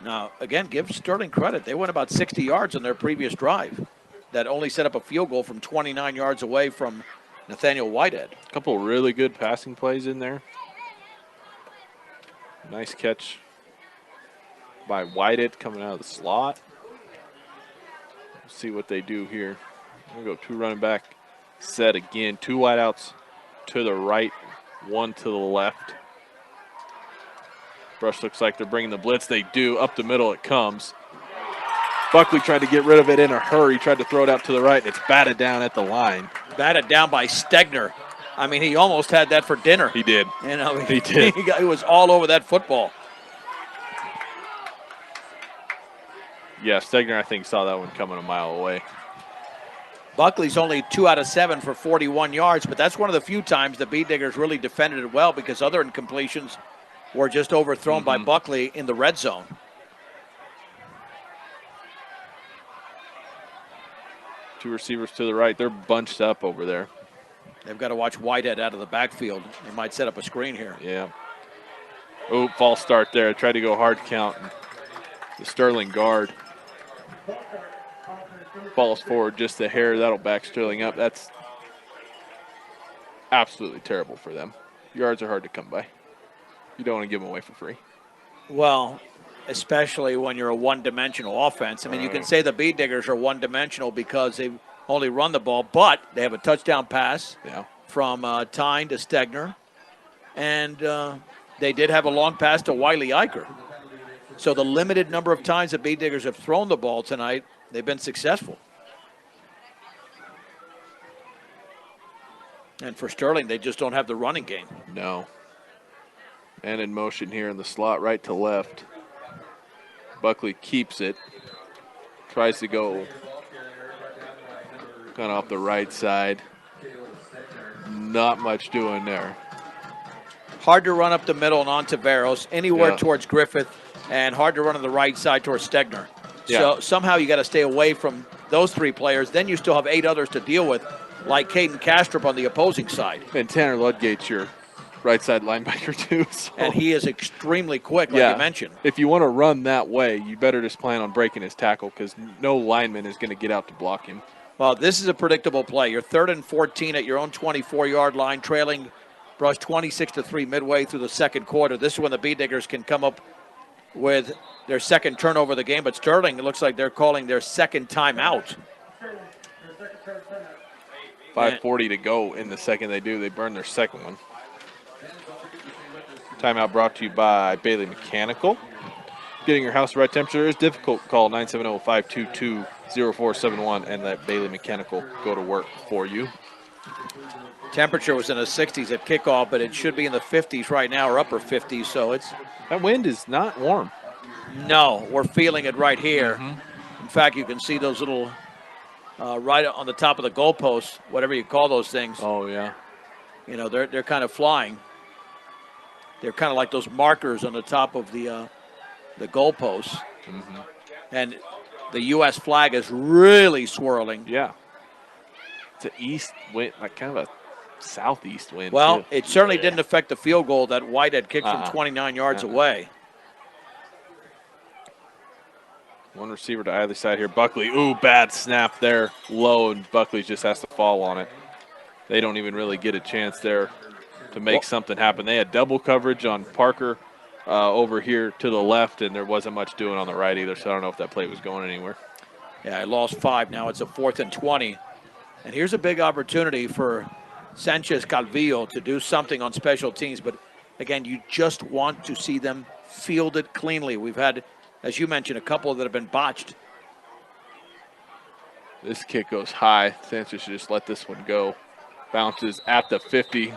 Now, again, give Sterling credit. They went about 60 yards on their previous drive. That only set up a field goal from 29 yards away from Nathaniel Whitehead. A couple really good passing plays in there. Nice catch by Whitehead coming out of the slot. Let's see what they do here. We'll go 2 running back set again. 2 wideouts to the right, 1 to the left. Brush looks like they're bringing the blitz. They do. Up the middle it comes. Buckley tried to get rid of it in a hurry. Tried to throw it out to the right, and it's batted down at the line. Batted down by Stegner. I mean, he almost had that for dinner. He did. You know, He did. He was all over that football. Yeah, Stegner, I think, saw that one coming a mile away. Buckley's only 2 out of 7 for 41 yards, but that's one of the few times the Bee Diggers really defended it well because other incompletions were just overthrown by Buckley in the red zone. Two receivers to the right. They're bunched up over there. They've got to watch Whitehead out of the backfield. They might set up a screen here. Yeah. Oh, false start there. Tried to go hard count. The Sterling guard falls forward just a hair. That'll back Sterling up. That's absolutely terrible for them. Yards are hard to come by. You don't want to give them away for free. Well, especially when you're a one-dimensional offense. I mean, you can say the Bee Diggers are one-dimensional because they only run the ball, but they have a touchdown pass from Tyne to Stegner. And they did have a long pass to Wiley Eicher. So the limited number of times the Bee Diggers have thrown the ball tonight, they've been successful. And for Sterling, they just don't have the running game. No. And in motion here in the slot, right to left. Buckley keeps it. Tries to go kind of off the right side. Not much doing there. Hard to run up the middle and on Taveros, anywhere Yeah. towards Griffith, and hard to run on the right side towards Stegner. Yeah. So somehow you got to stay away from those 3 players. Then you still have 8 others to deal with, like Caden Kastrup on the opposing side. And Tanner Ludgate's your right side linebacker too. So. And he is extremely quick, like you mentioned. If you want to run that way, you better just plan on breaking his tackle because no lineman is going to get out to block him. Well, this is a predictable play. You're 3rd and 14 at your own 24-yard line, trailing Brush 26-3 midway through the second quarter. This is when the Bee Diggers can come up with their second turnover of the game. But Sterling, it looks like they're calling their second timeout. 5:40 to go in the second they do. They burn their second one. Timeout brought to you by Bailey Mechanical. Getting your house the right temperature is difficult. Call 970-522-0471 and let Bailey Mechanical go to work for you. Temperature was in the 60s at kickoff, but it should be in the 50s right now or upper 50s. So it's that wind is not warm. No, we're feeling it right here. In fact, you can see those little right on the top of the goalposts, whatever you call those things. Oh yeah. You know, they're kind of flying. They're kind of like those markers on the top of the goalposts. And the U.S. flag is really swirling. Yeah. It's an east wind, like kind of a southeast wind. Well, too. it certainly didn't affect the field goal that Whitehead kicked from 29 yards away. One receiver to either side here. Buckley, ooh, bad snap there. Low, and Buckley just has to fall on it. They don't even really get a chance there to make something happen. They had double coverage on Parker over here to the left, and there wasn't much doing on the right either, so I don't know if that play was going anywhere. Yeah, I lost 5. Now it's a 4th and 20. And here's a big opportunity for Sanchez Calvillo to do something on special teams. But again, you just want to see them field it cleanly. We've had, as you mentioned, a couple that have been botched. This kick goes high. Sanchez should just let this one go. Bounces at the 50.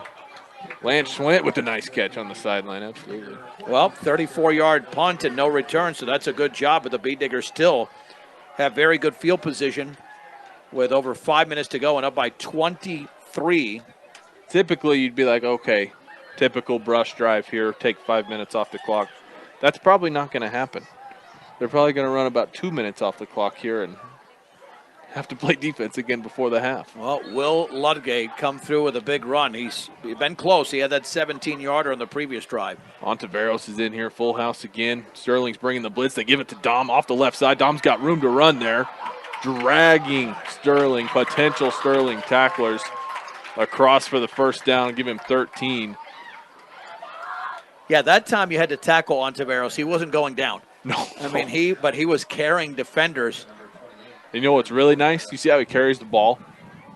Lance Schwint with a nice catch on the sideline, absolutely. Well, 34-yard punt and no return, so that's a good job. But the Bee Diggers still have very good field position with over 5 minutes to go and up by 23. Typically, you'd be like, okay, typical Brush drive here, take 5 minutes off the clock. That's probably not going to happen. They're probably going to run about 2 minutes off the clock here and have to play defense again before the half. Well, Will Ludgate come through with a big run. He's been close. He had that 17-yarder on the previous drive. Ontiveros is in here, full house again. Sterling's bringing the blitz. They give it to Dom off the left side. Dom's got room to run there. Dragging Sterling, potential Sterling tacklers across for the first down, give him 13. Yeah, that time you had to tackle Ontiveros. He wasn't going down. No. I mean, he was carrying defenders. You know what's really nice? You see how he carries the ball?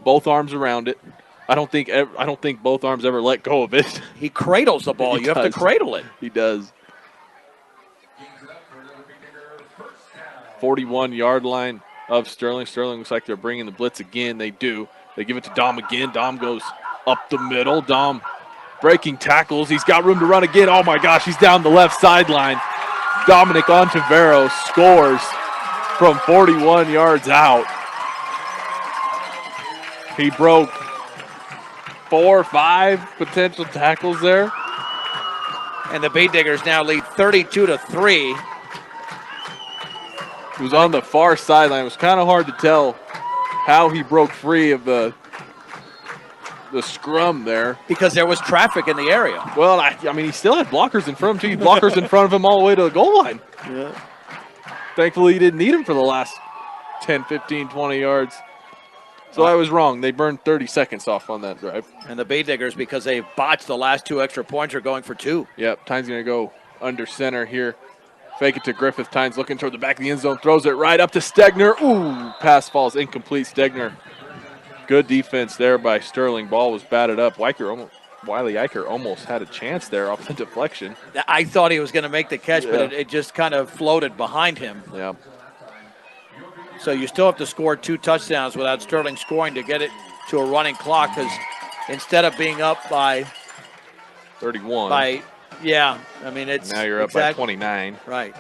Both arms around it. I don't think both arms ever let go of it. He cradles the ball. He You have to does. cradle it. He does. 41-yard line of Sterling. Sterling looks like they're bringing the blitz again. They do. They give it to Dom again. Dom goes up the middle. Dom breaking tackles. He's got room to run again. Oh, my gosh, he's down the left sideline. Dominic Ontiveros scores from 41 yards out. He broke 4 or 5 potential tackles there. And the Bee Diggers now lead 32-3. He was on the far sideline. It was kind of hard to tell how he broke free of the scrum there. Because there was traffic in the area. Well, I mean, he still had blockers in front of him, too. Blockers in front of him all the way to the goal line. Yeah. Thankfully, he didn't need him for the last 10, 15, 20 yards. So I was wrong. They burned 30 seconds off on that drive. And the Bee Diggers, because they botched the last 2 extra points, are going for 2. Yep, Tynes going to go under center here. Fake it to Griffith. Tynes looking toward the back of the end zone. Throws it right up to Stegner. Ooh, pass falls incomplete. Stegner. Good defense there by Sterling. Ball was batted up. Wiley Eicher almost had a chance there off the deflection. I thought he was going to make the catch, Yeah. but it just kind of floated behind him. Yeah. So you still have to score 2 touchdowns without Sterling scoring to get it to a running clock, because instead of being up by 31. Yeah, I mean, it's Now you're up by 29. Right.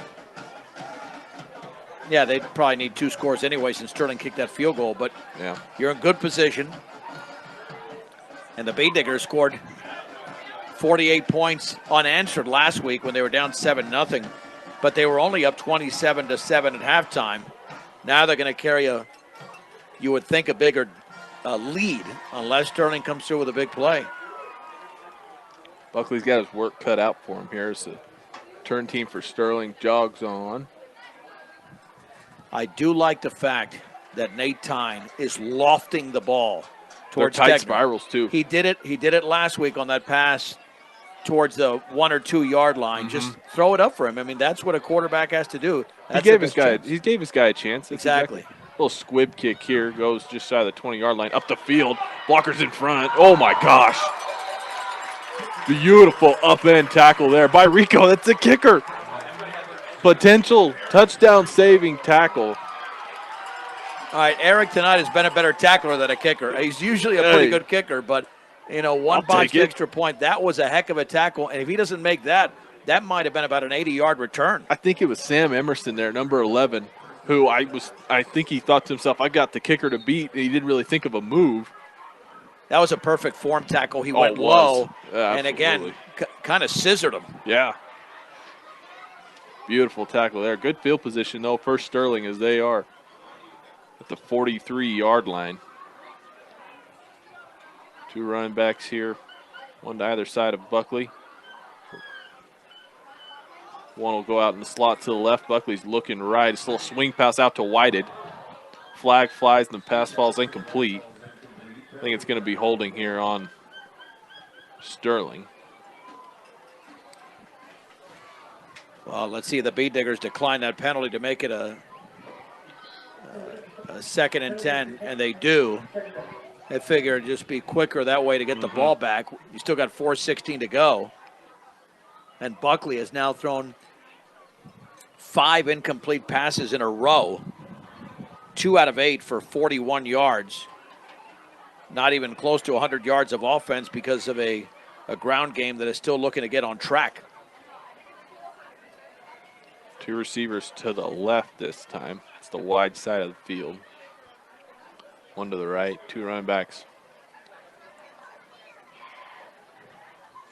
Yeah, they'd probably need 2 scores anyway since Sterling kicked that field goal, but Yeah. you're in good position. And the Bee Diggers scored 48 points unanswered last week when they were down 7-0, but they were only up 27-7 at halftime. Now they're going to carry you would think, a bigger lead unless Sterling comes through with a big play. Buckley's got his work cut out for him here as the turn team for Sterling jogs on. I do like the fact that Nate Tyne is lofting the ball They're towards tight Stegner. spirals, too. He did it last week on that pass towards the 1 or 2 yard line. Just throw it up for him. I mean, that's what a quarterback has to do. He That's gave the his best guy. chance. He gave his guy a chance. That's Exactly. Little squib kick here goes just shy of the 20-yard line up the field. Blockers in front. Oh my gosh! Beautiful up-end tackle there by Rico. That's a kicker. Potential touchdown-saving tackle. All right, Eric tonight has been a better tackler than a kicker. He's usually a pretty Hey. good kicker, but one I'll botched take it. extra point. That was a heck of a tackle, and if he doesn't make that, that might have been about an 80-yard return. I think it was Sam Emerson there, number 11, who I think he thought to himself, I got the kicker to beat, and he didn't really think of a move. That was a perfect form tackle. He Oh, went it was. low, Yeah, and again, absolutely. kind of scissored him. Yeah. Beautiful tackle there. Good field position, though, for Sterling as they are at the 43-yard line. 2 running backs here, one to either side of Buckley. One will go out in the slot to the left. Buckley's looking right. It's a little swing pass out to Whited. Flag flies and the pass falls incomplete. I think it's going to be holding here on Sterling. Well, let's see the Bee Diggers decline that penalty to make it a 2nd and 10, and they do. They figure it'd just be quicker that way to get the ball back. You still got 4:16 to go. And Buckley has now thrown 5 incomplete passes in a row. 2 out of 8 for 41 yards. Not even close to 100 yards of offense because of a ground game that is still looking to get on track. 2 receivers to the left this time. It's the wide side of the field. 1 to the right, 2 running backs.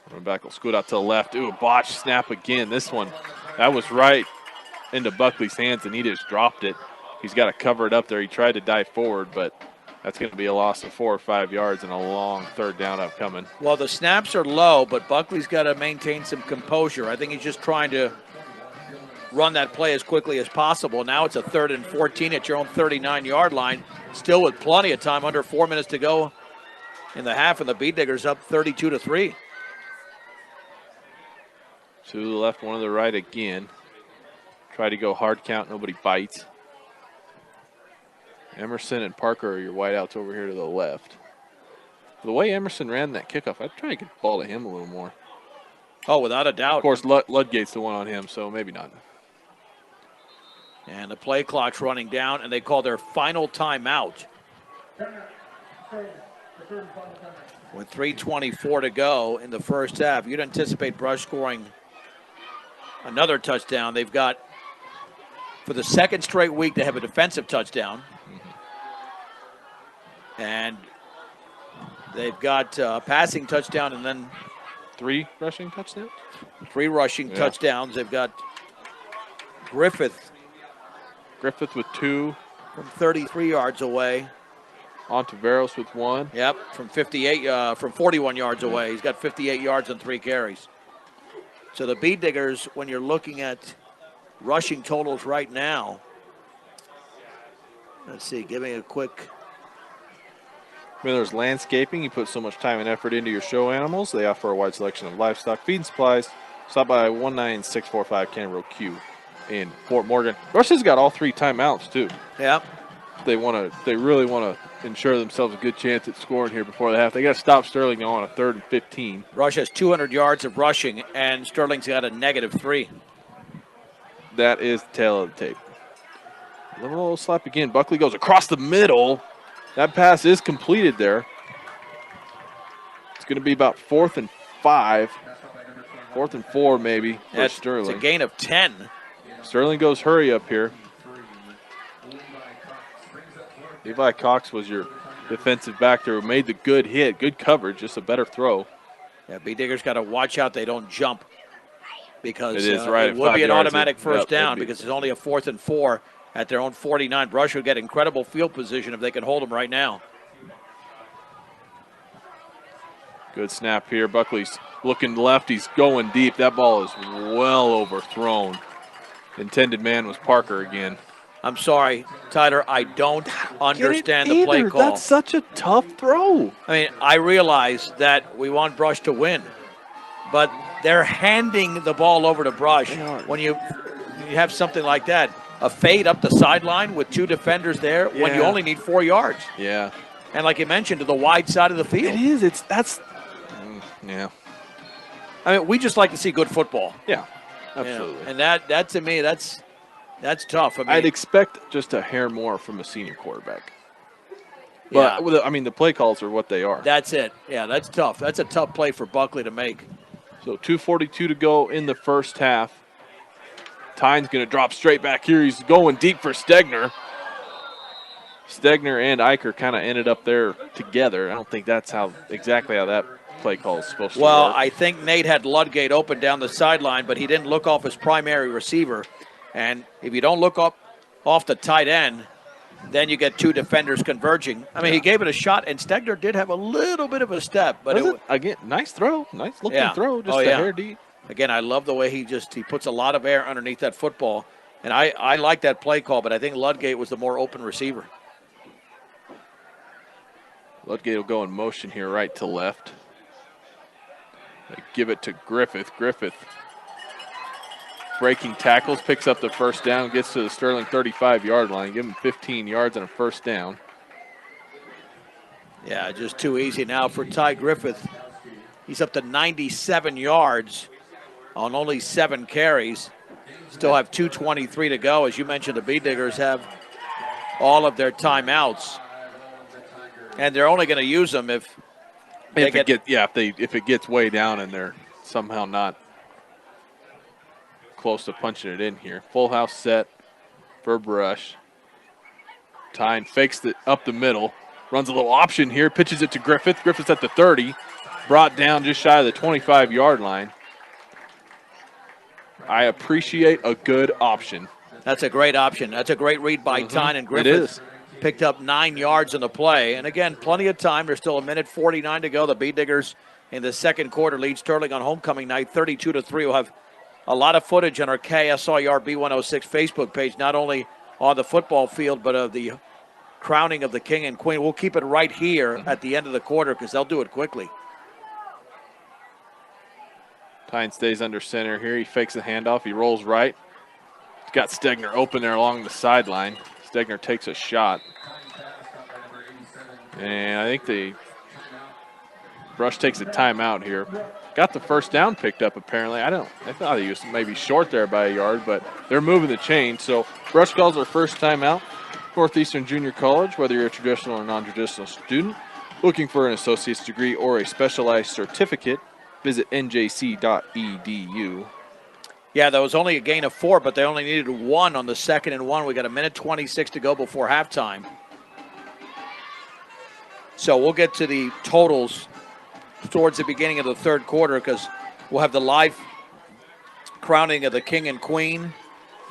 Running back will scoot out to the left. Ooh, a botch snap again. This one, that was right into Buckley's hands, and he just dropped it. He's got to cover it up there. He tried to dive forward, but that's going to be a loss of 4 or 5 yards and a long 3rd down upcoming. Well, the snaps are low, but Buckley's got to maintain some composure. I think he's just trying to run that play as quickly as possible. Now it's a 3rd and 14 at your own 39-yard line, still with plenty of time, under 4 minutes to go in the half, and the Beat Diggers up 32-3. 2 to the left, 1 to the right again. Try to go hard count, nobody bites. Emerson and Parker are your wideouts over here to the left. The way Emerson ran that kickoff, I'd try to get the ball to him a little more. Oh, without a doubt. Of course, Ludgate's the one on him, so maybe not. And the play clock's running down, and they call their final timeout. With 3:24 to go in the first half, you'd anticipate Brush scoring another touchdown. They've got, for the 2nd straight week, they have a defensive touchdown. And they've got a passing touchdown and then 3 rushing touchdowns? 3 rushing touchdowns. They've got Griffith with 2. from 33 yards away. Ontiveros with 1. Yep, from 41 yards away. He's got 58 yards on 3 carries. So the Beat Diggers, when you're looking at rushing totals right now, let's see, give me a quick. Miller's Landscaping. You put so much time and effort into your show animals. They offer a wide selection of livestock, feed and supplies. Stop by 19645 Cannon Road Q in Fort Morgan. Russia's got all 3 timeouts too. Yep. They really want to ensure themselves a good chance at scoring here before the half. They got to stop Sterling now on a 3rd and 15. Rush has 200 yards of rushing, and Sterling's got a -3. That is the tail of the tape. A little slap again. Buckley goes across the middle. That pass is completed there. It's going to be about 4th and 5. 4th and 4 maybe for Sterling. It's a gain of 10. Sterling goes hurry up here. Levi Cox was your defensive back there who made the good hit, good coverage, just a better throw. Yeah, Beat Diggers got to watch out they don't jump because it is right it would be an automatic first down be. because it's only a 4th and 4 at their own 49. Brush would get incredible field position if they can hold them right now. Good snap here. Buckley's looking left. He's going deep. That ball is well overthrown. Intended man was Parker again. I'm sorry, Tyler, I don't understand the play call. That's such a tough throw. I mean, I realize that we want Brush to win, but they're handing the ball over to Brush. When you have something like that, a fade up the sideline with 2 defenders there when you only need 4 yards. Yeah. And like you mentioned, to the wide side of the field. It is. Yeah. I mean, we just like to see good football. Yeah, absolutely. And that to me, that's tough. I mean, I'd expect just a hair more from a senior quarterback. But, I mean, the play calls are what they are. That's it. Yeah, that's tough. That's a tough play for Buckley to make. So 2:42 to go in the first half. Tyne's going to drop straight back here. He's going deep for Stegner. Stegner and Eicher kind of ended up there together. I don't think that's exactly how that play call is supposed to work. Well, I think Nate had Ludgate open down the sideline, but he didn't look off his primary receiver. And if you don't look up off the tight end, then you get 2 defenders converging. I mean, he gave it a shot, and Stegner did have a little bit of a step. But again, nice throw. Nice looking throw. Just a hair deep. Again, I love the way he puts a lot of air underneath that football. And I like that play call, but I think Ludgate was the more open receiver. Ludgate will go in motion here right to left. They give it to Griffith. Griffith breaking tackles, picks up the first down, gets to the Sterling 35-yard line. Give him 15 yards and a first down. Yeah, just too easy now for Ty Griffith. He's up to 97 yards on only 7 carries. Still have 2:23 to go. As you mentioned, the Bee Diggers have all of their timeouts, and they're only going to use them if if it gets way down and they're somehow not close to punching it in here. Full house set for Brush. Tyne fakes it up the middle, runs a little option here, pitches it to Griffith. Griffith's at the 30, brought down just shy of the 25-yard line. I appreciate a good option. That's a great option. That's a great read by Tyne, and Griffith It is. picked up 9 yards in the play. And again, plenty of time. There's still 1:49 to go. The Bee Diggers in the second quarter lead Sterling on homecoming night 32-3. We'll have a lot of footage on our KSIR B106 Facebook page, not only on the football field, but of the crowning of the king and queen. We'll keep it right here at the end of the quarter because they'll do it quickly. Tyne stays under center here. He fakes the handoff. He rolls right. He's got Stegner open there along the sideline. Stegner takes a shot. And I think the Brush takes a timeout here. Got the first down picked up apparently. I thought he was maybe short there by a yard, but they're moving the chain. So Brush calls their first timeout. Northeastern Junior College, whether you're a traditional or non-traditional student, looking for an associate's degree or a specialized certificate, visit njc.edu. Yeah, there was only a gain of 4, but they only needed 1 on the 2nd and 1. We got 1:26 to go before halftime. So we'll get to the totals towards the beginning of the third quarter because we'll have the live crowning of the king and queen.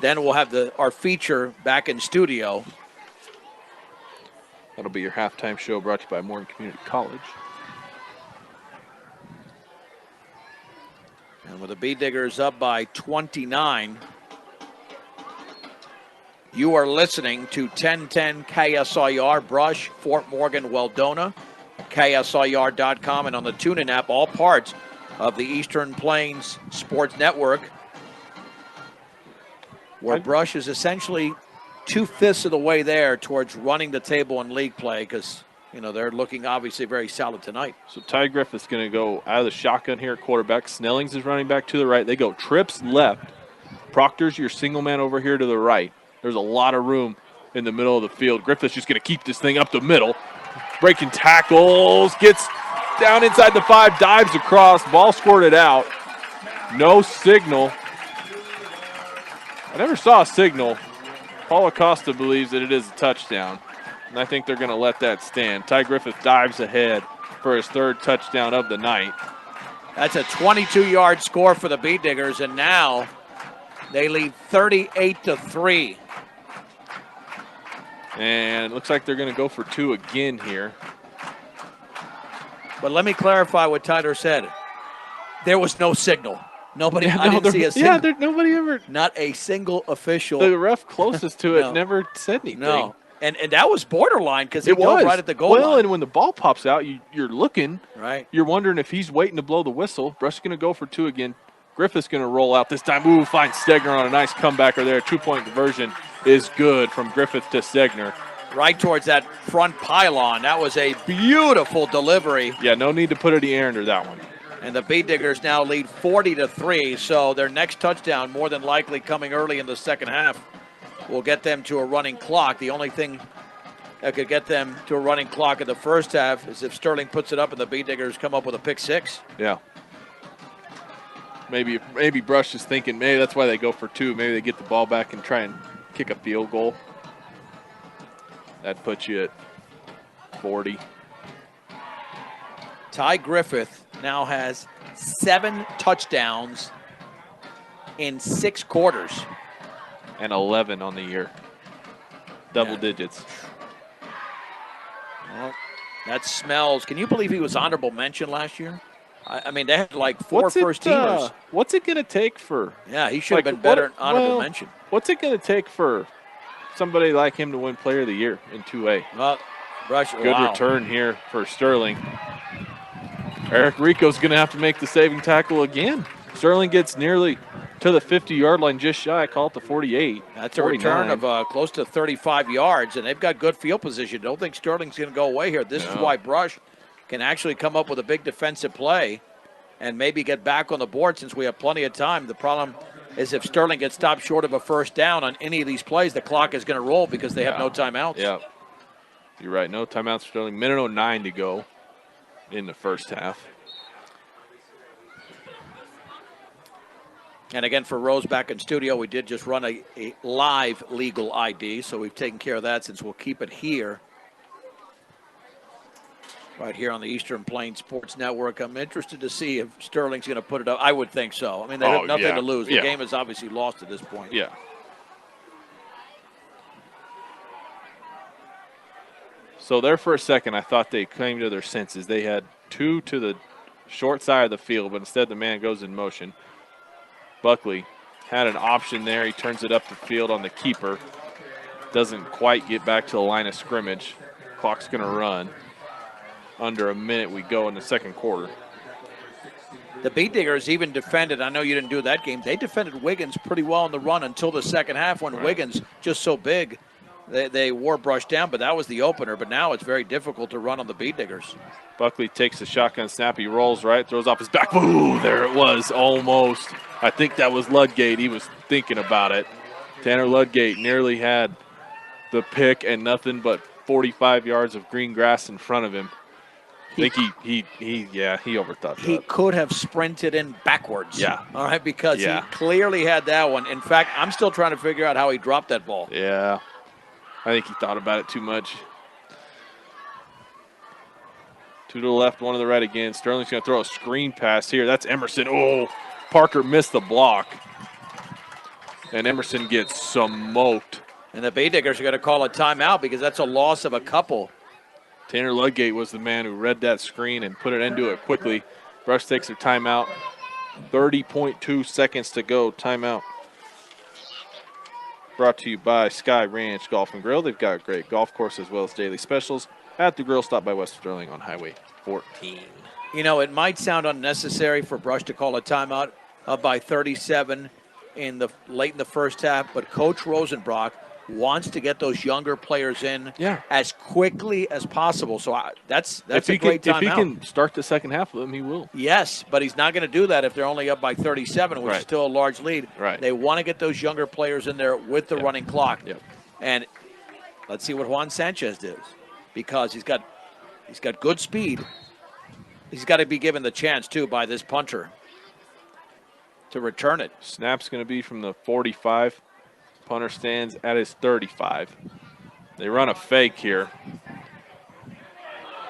Then we'll have our feature back in studio. That'll be your halftime show brought to you by Morton Community College. And with the Bee Diggers up by 29, you are listening to 1010 KSIR, Brush, Fort Morgan, Weldona, KSIR.com, and on the TuneIn app, all parts of the Eastern Plains Sports Network, where Brush is essentially 2/5 of the way there towards running the table in league play because, they're looking obviously very solid tonight. So Ty Griffith's going to go out of the shotgun here at quarterback. Snellings is running back to the right. They go trips left. Proctor's your single man over here to the right. There's a lot of room in the middle of the field. Griffith's just going to keep this thing up the middle. Breaking tackles, gets down inside the 5, dives across, ball squirted out. No signal. I never saw a signal. Paul Acosta believes that it is a touchdown, and I think they're going to let that stand. Ty Griffith dives ahead for his 3rd touchdown of the night. That's a 22-yard score for the Bee Diggers, and now they lead 38-3. And it looks like they're going to go for 2 again here. But let me clarify what Tyler said. There was no signal. I didn't see a signal. Yeah, nobody ever. Not a single official. The ref closest to it No. never said anything. No. And that was borderline because he dove right at the goal Well, line. and when the ball pops out, you're looking. Right. You're wondering if he's waiting to blow the whistle. Brush is going to go for 2 again. Griffith's going to roll out this time. Ooh, finds Stegner on a nice comebacker there. 2-point conversion is good from Griffith to Stegner. Right towards that front pylon. That was a beautiful delivery. Yeah, no need to put it in the air under that one. And the Bee Diggers now lead 40-3, so their next touchdown, more than likely coming early in the second half, will get them to a running clock. The only thing that could get them to a running clock in the first half is if Sterling puts it up and the Bee Diggers come up with a pick 6. Yeah. Maybe Brush is thinking maybe that's why they go for 2. Maybe they get the ball back and try and kick a field goal. That puts you at 40. Ty Griffith now has 7 touchdowns in 6 quarters. And 11 on the year. Double digits. Well, that smells. Can you believe he was honorable mention last year? I mean, they had like 4 first-teamers. What's it going to take for... Yeah, he should have been better in honorable mention. What's it going to take for somebody like him to win Player of the Year in 2A? Well, Brush, Good return here for Sterling. Eric Rico's going to have to make the saving tackle again. Sterling gets nearly to the 50-yard line, just shy. I call it the 48. That's a return 49. of close to 35 yards, and they've got good field position. Don't think Sterling's going to go away here. This is No. why Brush can actually come up with a big defensive play and maybe get back on the board since we have plenty of time. The problem is if Sterling gets stopped short of a first down on any of these plays, the clock is going to roll because they have no timeouts. Yeah, you're right. No timeouts for Sterling. Minute 09 to go in the first half. And again, for Rose back in studio, we did just run a live legal ID, so we've taken care of that since we'll keep it here. Right here on the Eastern Plains Sports Network. I'm interested to see if Sterling's going to put it up. I would think so. I mean, they have nothing to lose. The game is obviously lost at this point. Yeah. So there for a second, I thought they came to their senses. They had two to the short side of the field, but instead the man goes in motion. Buckley had an option there. He turns it up the field on the keeper. Doesn't quite get back to the line of scrimmage. Clock's going to run. Under a minute we go in the second quarter. The Beat Diggers even defended, I know you didn't do that game, they defended Wiggins pretty well in the run until the second half when Wiggins, just so big, they wore Brush down, but that was the opener. But now it's very difficult to run on the Beat Diggers. Buckley takes the shotgun snap. He rolls right, throws off his back. Boo! There it was, almost. I think that was Ludgate. He was thinking about it. Tanner Ludgate nearly had the pick and nothing but 45 yards of green grass in front of him. I think he overthought that. He could have sprinted in backwards. Yeah. All right, because he clearly had that one. In fact, I'm still trying to figure out how he dropped that ball. Yeah. I think he thought about it too much. Two to the left, one to the right again. Sterling's going to throw a screen pass here. That's Emerson. Oh, Parker missed the block. And Emerson gets smoked. And the Bay Diggers are going to call a timeout because that's a loss of a couple. Tanner Ludgate was the man who read that screen and put it into it quickly. Brush takes their timeout. 30.2 seconds to go. Timeout. Brought to you by Sky Ranch Golf and Grill. They've got a great golf course as well as daily specials at the grill stop by West Sterling on Highway 14. You know, it might sound unnecessary for Brush to call a timeout up by 37 late in the first half, but Coach Rosenbrock wants to get those younger players in as quickly as possible. So that's a great timeout. If he can start the second half of them, he will. Yes, but he's not going to do that if they're only up by 37, which is still a large lead. Right. They want to get those younger players in there with the running clock. Yep. And let's see what Juan Sanchez does, because he's got good speed. He's got to be given the chance, too, by this punter to return it. Snap's going to be from the 45. Punter stands at his 35. They run a fake here.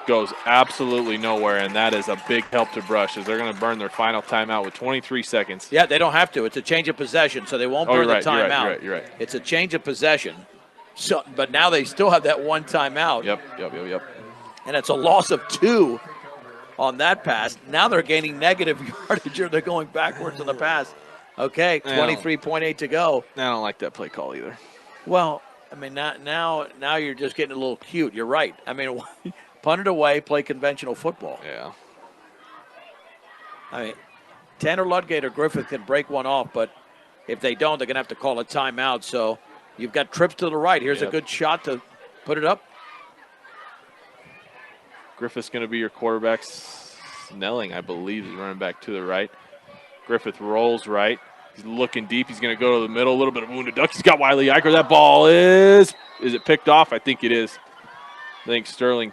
Goes absolutely nowhere, and that is a big help to Brush as they're going to burn their final timeout with 23 seconds. Yeah, they don't have to. It's a change of possession, so they won't burn the timeout. You're right. It's a change of possession. So, but now they still have that one timeout. Yep. And it's a loss of 2 on that pass. Now they're gaining negative yardage, or they're going backwards on the pass. Okay, 23.8 to go. I don't like that play call either. Well, I mean, now you're just getting a little cute. You're right. I mean, punt it away, play conventional football. Yeah. I mean, Tanner Ludgate or Griffith can break one off, but if they don't, they're going to have to call a timeout. So you've got trips to the right. Here's a good shot to put it up. Griffith's going to be your quarterback. Snelling, I believe, is running back to the right. Griffith rolls right. He's looking deep. He's going to go to the middle. A little bit of wounded duck. He's got Wiley Eicher. That ball is it picked off? I think it is. I think Sterling.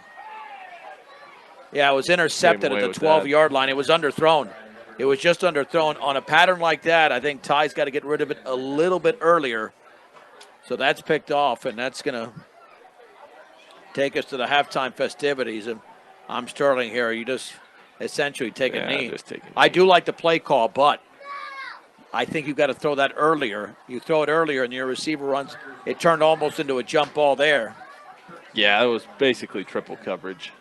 Yeah, it was intercepted at the 12-yard line. It was underthrown. It was just underthrown. On a pattern like that, I think Ty's got to get rid of it a little bit earlier. So that's picked off, and that's going to take us to the halftime festivities. And I'm Sterling here. You just essentially take a knee. I do like the play call, but I think you've got to throw that earlier. You throw it earlier and your receiver runs. It turned almost into a jump ball there. Yeah, it was basically triple coverage.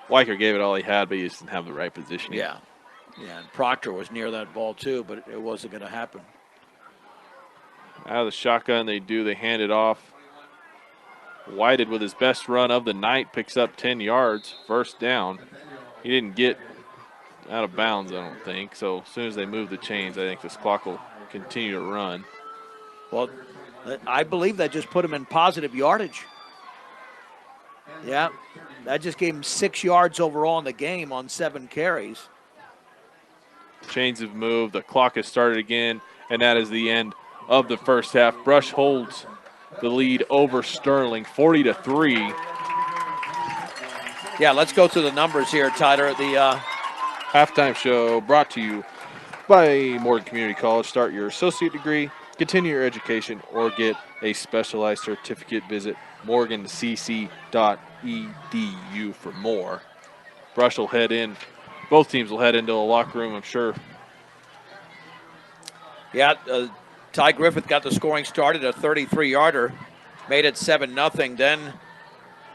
Weicker gave it all he had, but he just didn't have the right positioning. Yeah, and Proctor was near that ball too, but it wasn't going to happen. Out of the shotgun, they hand it off. Whited with his best run of the night picks up 10 yards, first down. He didn't get out of bounds, I don't think. So as soon as they move the chains, I think this clock will continue to run. Well, I believe that just put him in positive yardage. Yeah, that just gave him 6 yards overall in the game on 7 carries. Chains have moved. The clock has started again, and that is the end of the first half. Brush holds the lead over Sterling, 40-3. Yeah, let's go through the numbers here, Tyler. The halftime show brought to you by Morgan Community College. Start your associate degree, continue your education, or get a specialized certificate. Visit morgancc.edu for more. Brush will head in. Both teams will head into the locker room, I'm sure. Yeah, Ty Griffith got the scoring started, a 33-yarder, made it 7-0. Then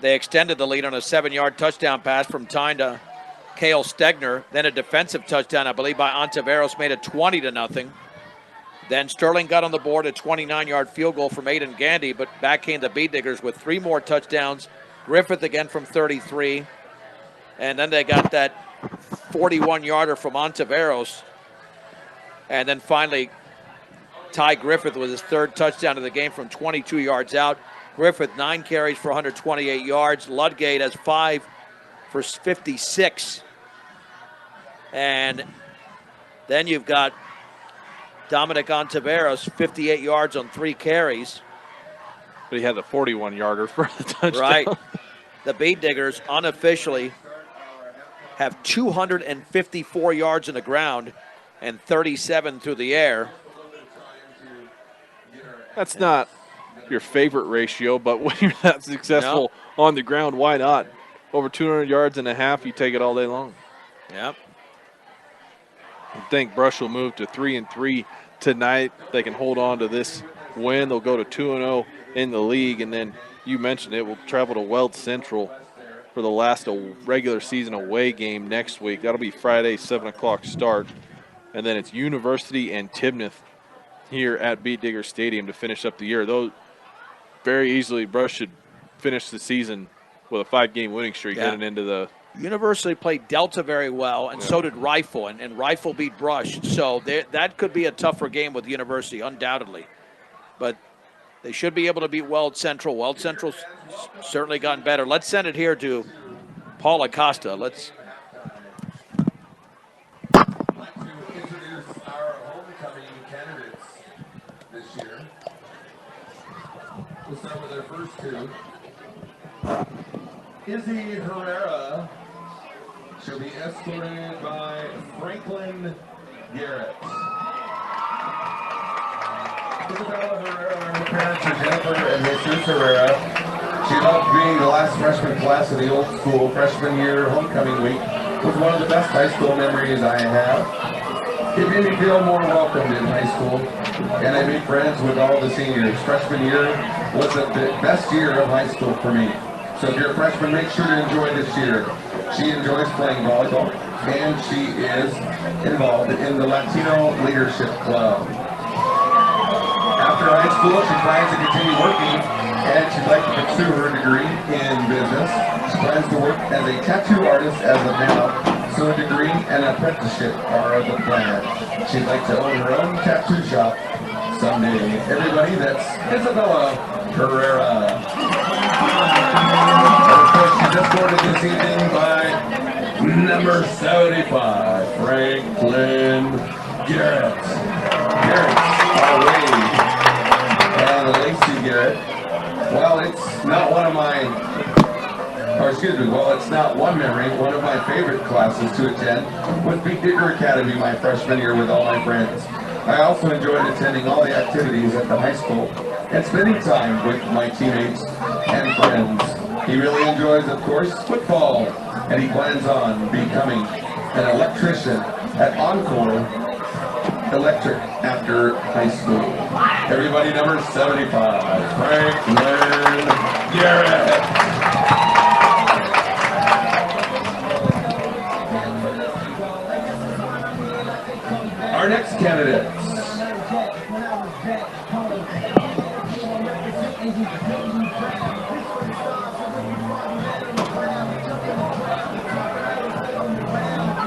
they extended the lead on a 7-yard touchdown pass from Tyne to Cale Stegner. Then a defensive touchdown, I believe, by Ontiveros made it 20-0. Then Sterling got on the board, a 29-yard field goal from Aiden Gandy, but back came the Bead Diggers with 3 more touchdowns. Griffith again from 33. And then they got that 41-yarder from Ontiveros. And then finally, Ty Griffith was his 3rd touchdown of the game from 22 yards out. Griffith, 9 carries for 128 yards. Ludgate has 5 for 56. And then you've got Dominic Ontiveros, 58 yards on 3 carries. But he had the 41-yarder for the touchdown. Right. The Bead Diggers unofficially have 254 yards in the ground and 37 through the air. That's not your favorite ratio, but when you're that successful on the ground, why not? Over 200 yards and a half, you take it all day long. Yep. I think Brush will move to 3-3 tonight. They can hold on to this win. They'll go to 2-0 in the league, and then you mentioned it, we'll travel to Weld Central for the last regular season away game next week. That'll be Friday, 7 o'clock start. And then it's University and Tibnith here at Bead Digger Stadium to finish up the year. Though very easily, Brush should finish the season with a 5-game winning streak heading into the. University played Delta very well, and so did Rifle, and Rifle beat Brush. So that could be a tougher game with University, undoubtedly. But they should be able to beat Weld Central. Weld Central's certainly gotten better. Let's send it here to Paul Acosta. Let's. We'll start with our first 2. Izzy Herrera. She'll be escorted by Franklin Garrett. Isabella Herrera and her parents are Jennifer and Jesus Herrera. She loved being the last freshman class of the old school. Freshman year homecoming week was one of the best high school memories I have. It made me feel more welcomed in high school, and I made friends with all the seniors. Freshman year was the best year of high school for me. So if you're a freshman, make sure to enjoy this year. She enjoys playing volleyball, and she is involved in the Latino Leadership Club. After high school, she plans to continue working, and she'd like to pursue her degree in business. She plans to work as a tattoo artist as of now, so a degree and an apprenticeship are the plan. She'd like to own her own tattoo shop someday. Everybody, that's Isabella Herrera. And of course, she's escorted this evening by number 75, Franklin Garrett. Garrett, our Wade, and Lacey Garrett. Well, it's not one of my, it's not one memory, one of my favorite classes to attend was Bead Digger Academy my freshman year with all my friends. I also enjoyed attending all the activities at the high school and spending time with my teammates and friends. He really enjoys, of course, football, and he plans on becoming an electrician at Encore Electric after high school. Everybody, number 75, Franklin Garrett. Our next candidates.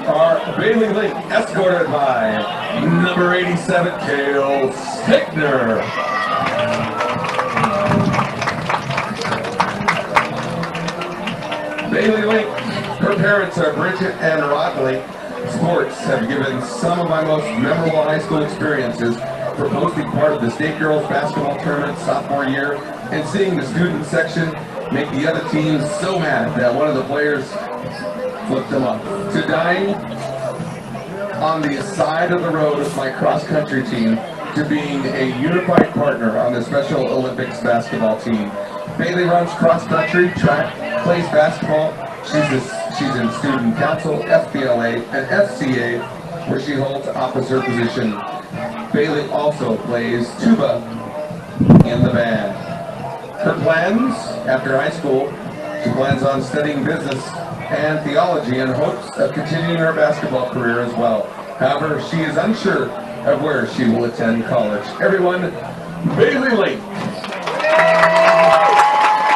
Our Bailey Link, escorted by number 87, Kale Stickner. Bailey Link, her parents are Bridget and Rodley. Sports have given some of my most memorable high school experiences, for posting part of the state girls basketball tournament sophomore year and seeing the student section make the other teams so mad that one of the players flipped them up, to dying on the side of the road with my cross-country team, to being a unified partner on the Special Olympics basketball team. Bailey runs cross-country, track, plays basketball. She's in student council, FBLA, and FCA, where she holds officer position. Bailey also plays tuba in the band. Her plans after high school, she plans on studying business and theology in hopes of continuing her basketball career as well. However, she is unsure of where she will attend college. Everyone, Bailey Link.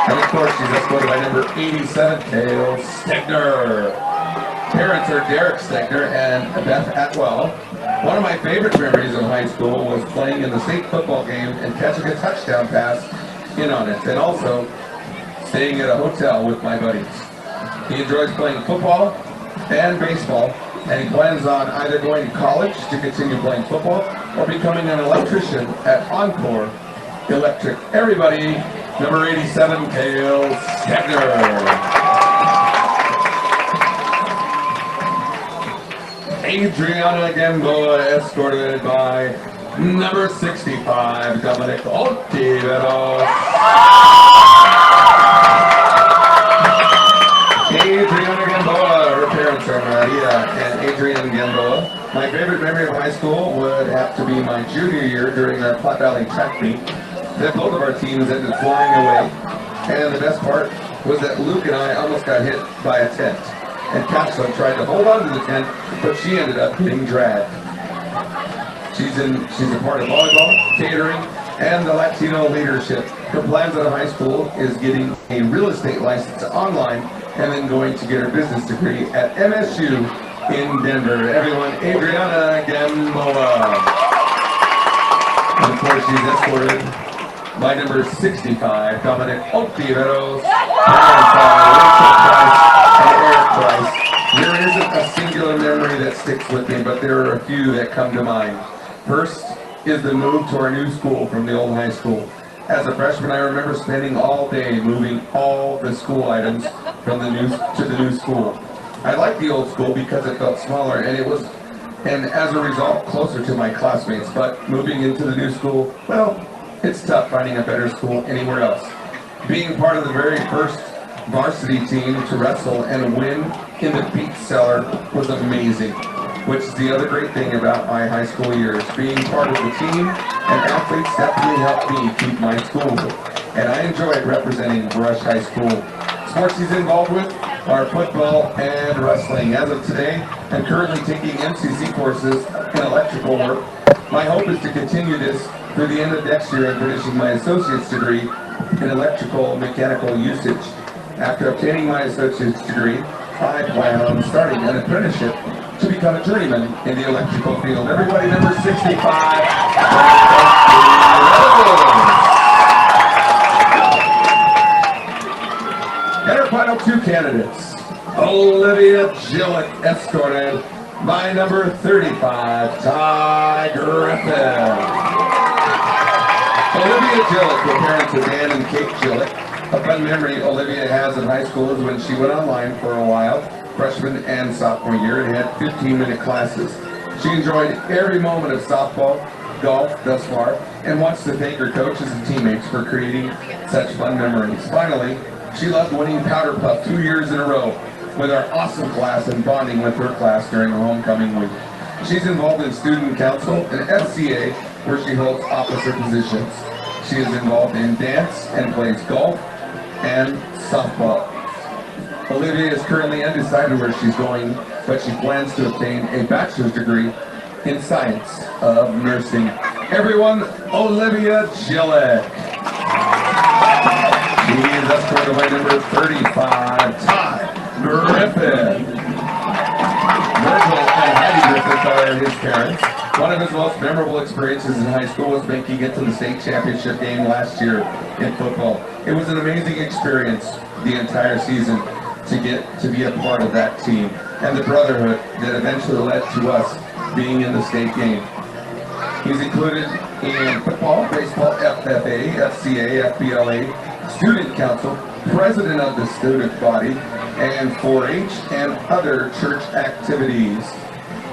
And of course, she's escorted by number 87, Kale Stegner. Parents are Derek Stegner and Beth Atwell. One of my favorite memories of high school was playing in the state football game and catching a touchdown pass in on it, and also staying at a hotel with my buddies. He enjoys playing football and baseball, and he plans on either going to college to continue playing football or becoming an electrician at Encore Electric. Everybody, number 87, Kale Stegner. Adriana Gamboa, escorted by number 65, Dominic Oltiveros. Adriana Gamboa, her parents are Maria and Adrian Gamboa. My favorite memory of high school would have to be my junior year during our Platte Valley track meet. Then both of our teams ended flying away, and the best part was that Luke and I almost got hit by a tent. And Capsule tried to hold on to the tent, but she ended up getting dragged. She's a part of volleyball, catering, and the Latino leadership. Her plans out of high school is getting a real estate license online and then going to get her business degree at MSU in Denver. Everyone, Adriana Gamboa. And of course, she's escorted by number 65, Dominic Oltiveros, Rachel Price, and Eric Price. There isn't a singular memory that sticks with me, but there are a few that come to mind. First is the move to our new school from the old high school. As a freshman, I remember spending all day moving all the school items from the new to the new school. I liked the old school because it felt smaller and as a result, closer to my classmates. But moving into the new school, well, it's tough finding a better school anywhere else. Being part of the very first varsity team to wrestle and win in the Beach Cellar was amazing, which is the other great thing about my high school years. Being part of the team and athletes definitely helped me keep my school, and I enjoyed representing Brush High School. Sports he's involved with are football and wrestling. As of today, I'm currently taking MCC courses in electrical work. My hope is to continue this through the end of next year and finishing my associate's degree in electrical mechanical usage. After obtaining my associate's degree, I plan on starting an apprenticeship to become a journeyman in the electrical field. Everybody, number 65. And our final two candidates, Olivia Gillick, escorted by number 35, Ty Griffin. Olivia Gillick, her parents are Dan and Kate Gillick. A fun memory Olivia has in high school is when she went online for a while, freshman and sophomore year, and had 15-minute classes. She enjoyed every moment of softball, golf thus far, and wants to thank her coaches and teammates for creating such fun memories. Finally, she loved winning Powder Puff 2 years in a row with our awesome class and bonding with her class during the homecoming week. She's involved in student council and FCA, where she holds officer positions. She is involved in dance and plays golf and softball. Olivia is currently undecided where she's going, but she plans to obtain a bachelor's degree in science of nursing. Everyone, Olivia Gillick. She is escorted by number 35, Ty Griffin. Virgil and Heidi Griffith are his parents. One of his most memorable experiences in high school was making it to the state championship game last year in football. It was an amazing experience the entire season to get to be a part of that team and the brotherhood that eventually led to us being in the state game. He's included in football, baseball, FFA, FCA, FBLA, student council, president of the student body, and 4-H and other church activities.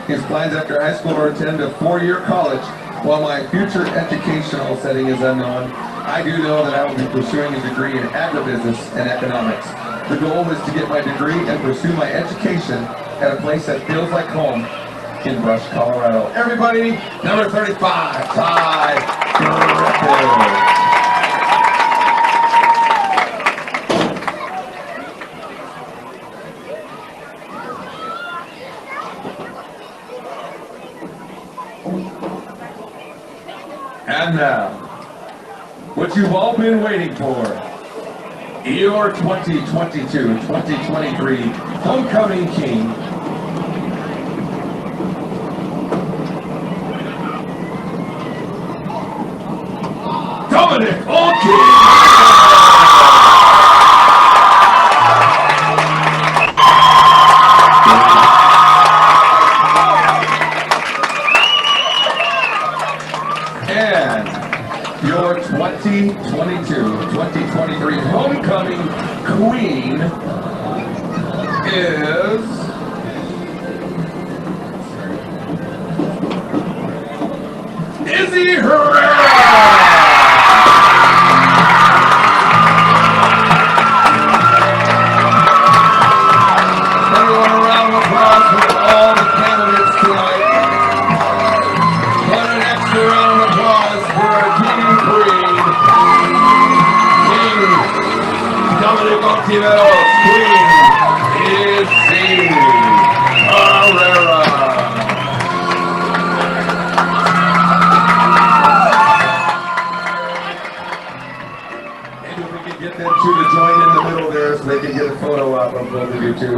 His plans after high school are to attend a 4-year college. While my future educational setting is unknown, I do know that I will be pursuing a degree in agribusiness and economics. The goal is to get my degree and pursue my education at a place that feels like home in Brush, Colorado. Everybody, number 35, Ty Griffith. And now, what you've all been waiting for, your 2022-2023 Homecoming King, Dominic Olkey! And your 2022-2023 Homecoming Queen is Izzy Herrera! Everyone, a round of applause for all the candidates tonight. What an extra round of applause for our King Queen. King Dominic Octiveros, Queen Izzy Herrera. Maybe if we could get them two to join in the middle there so they can get a photo op of both of you two.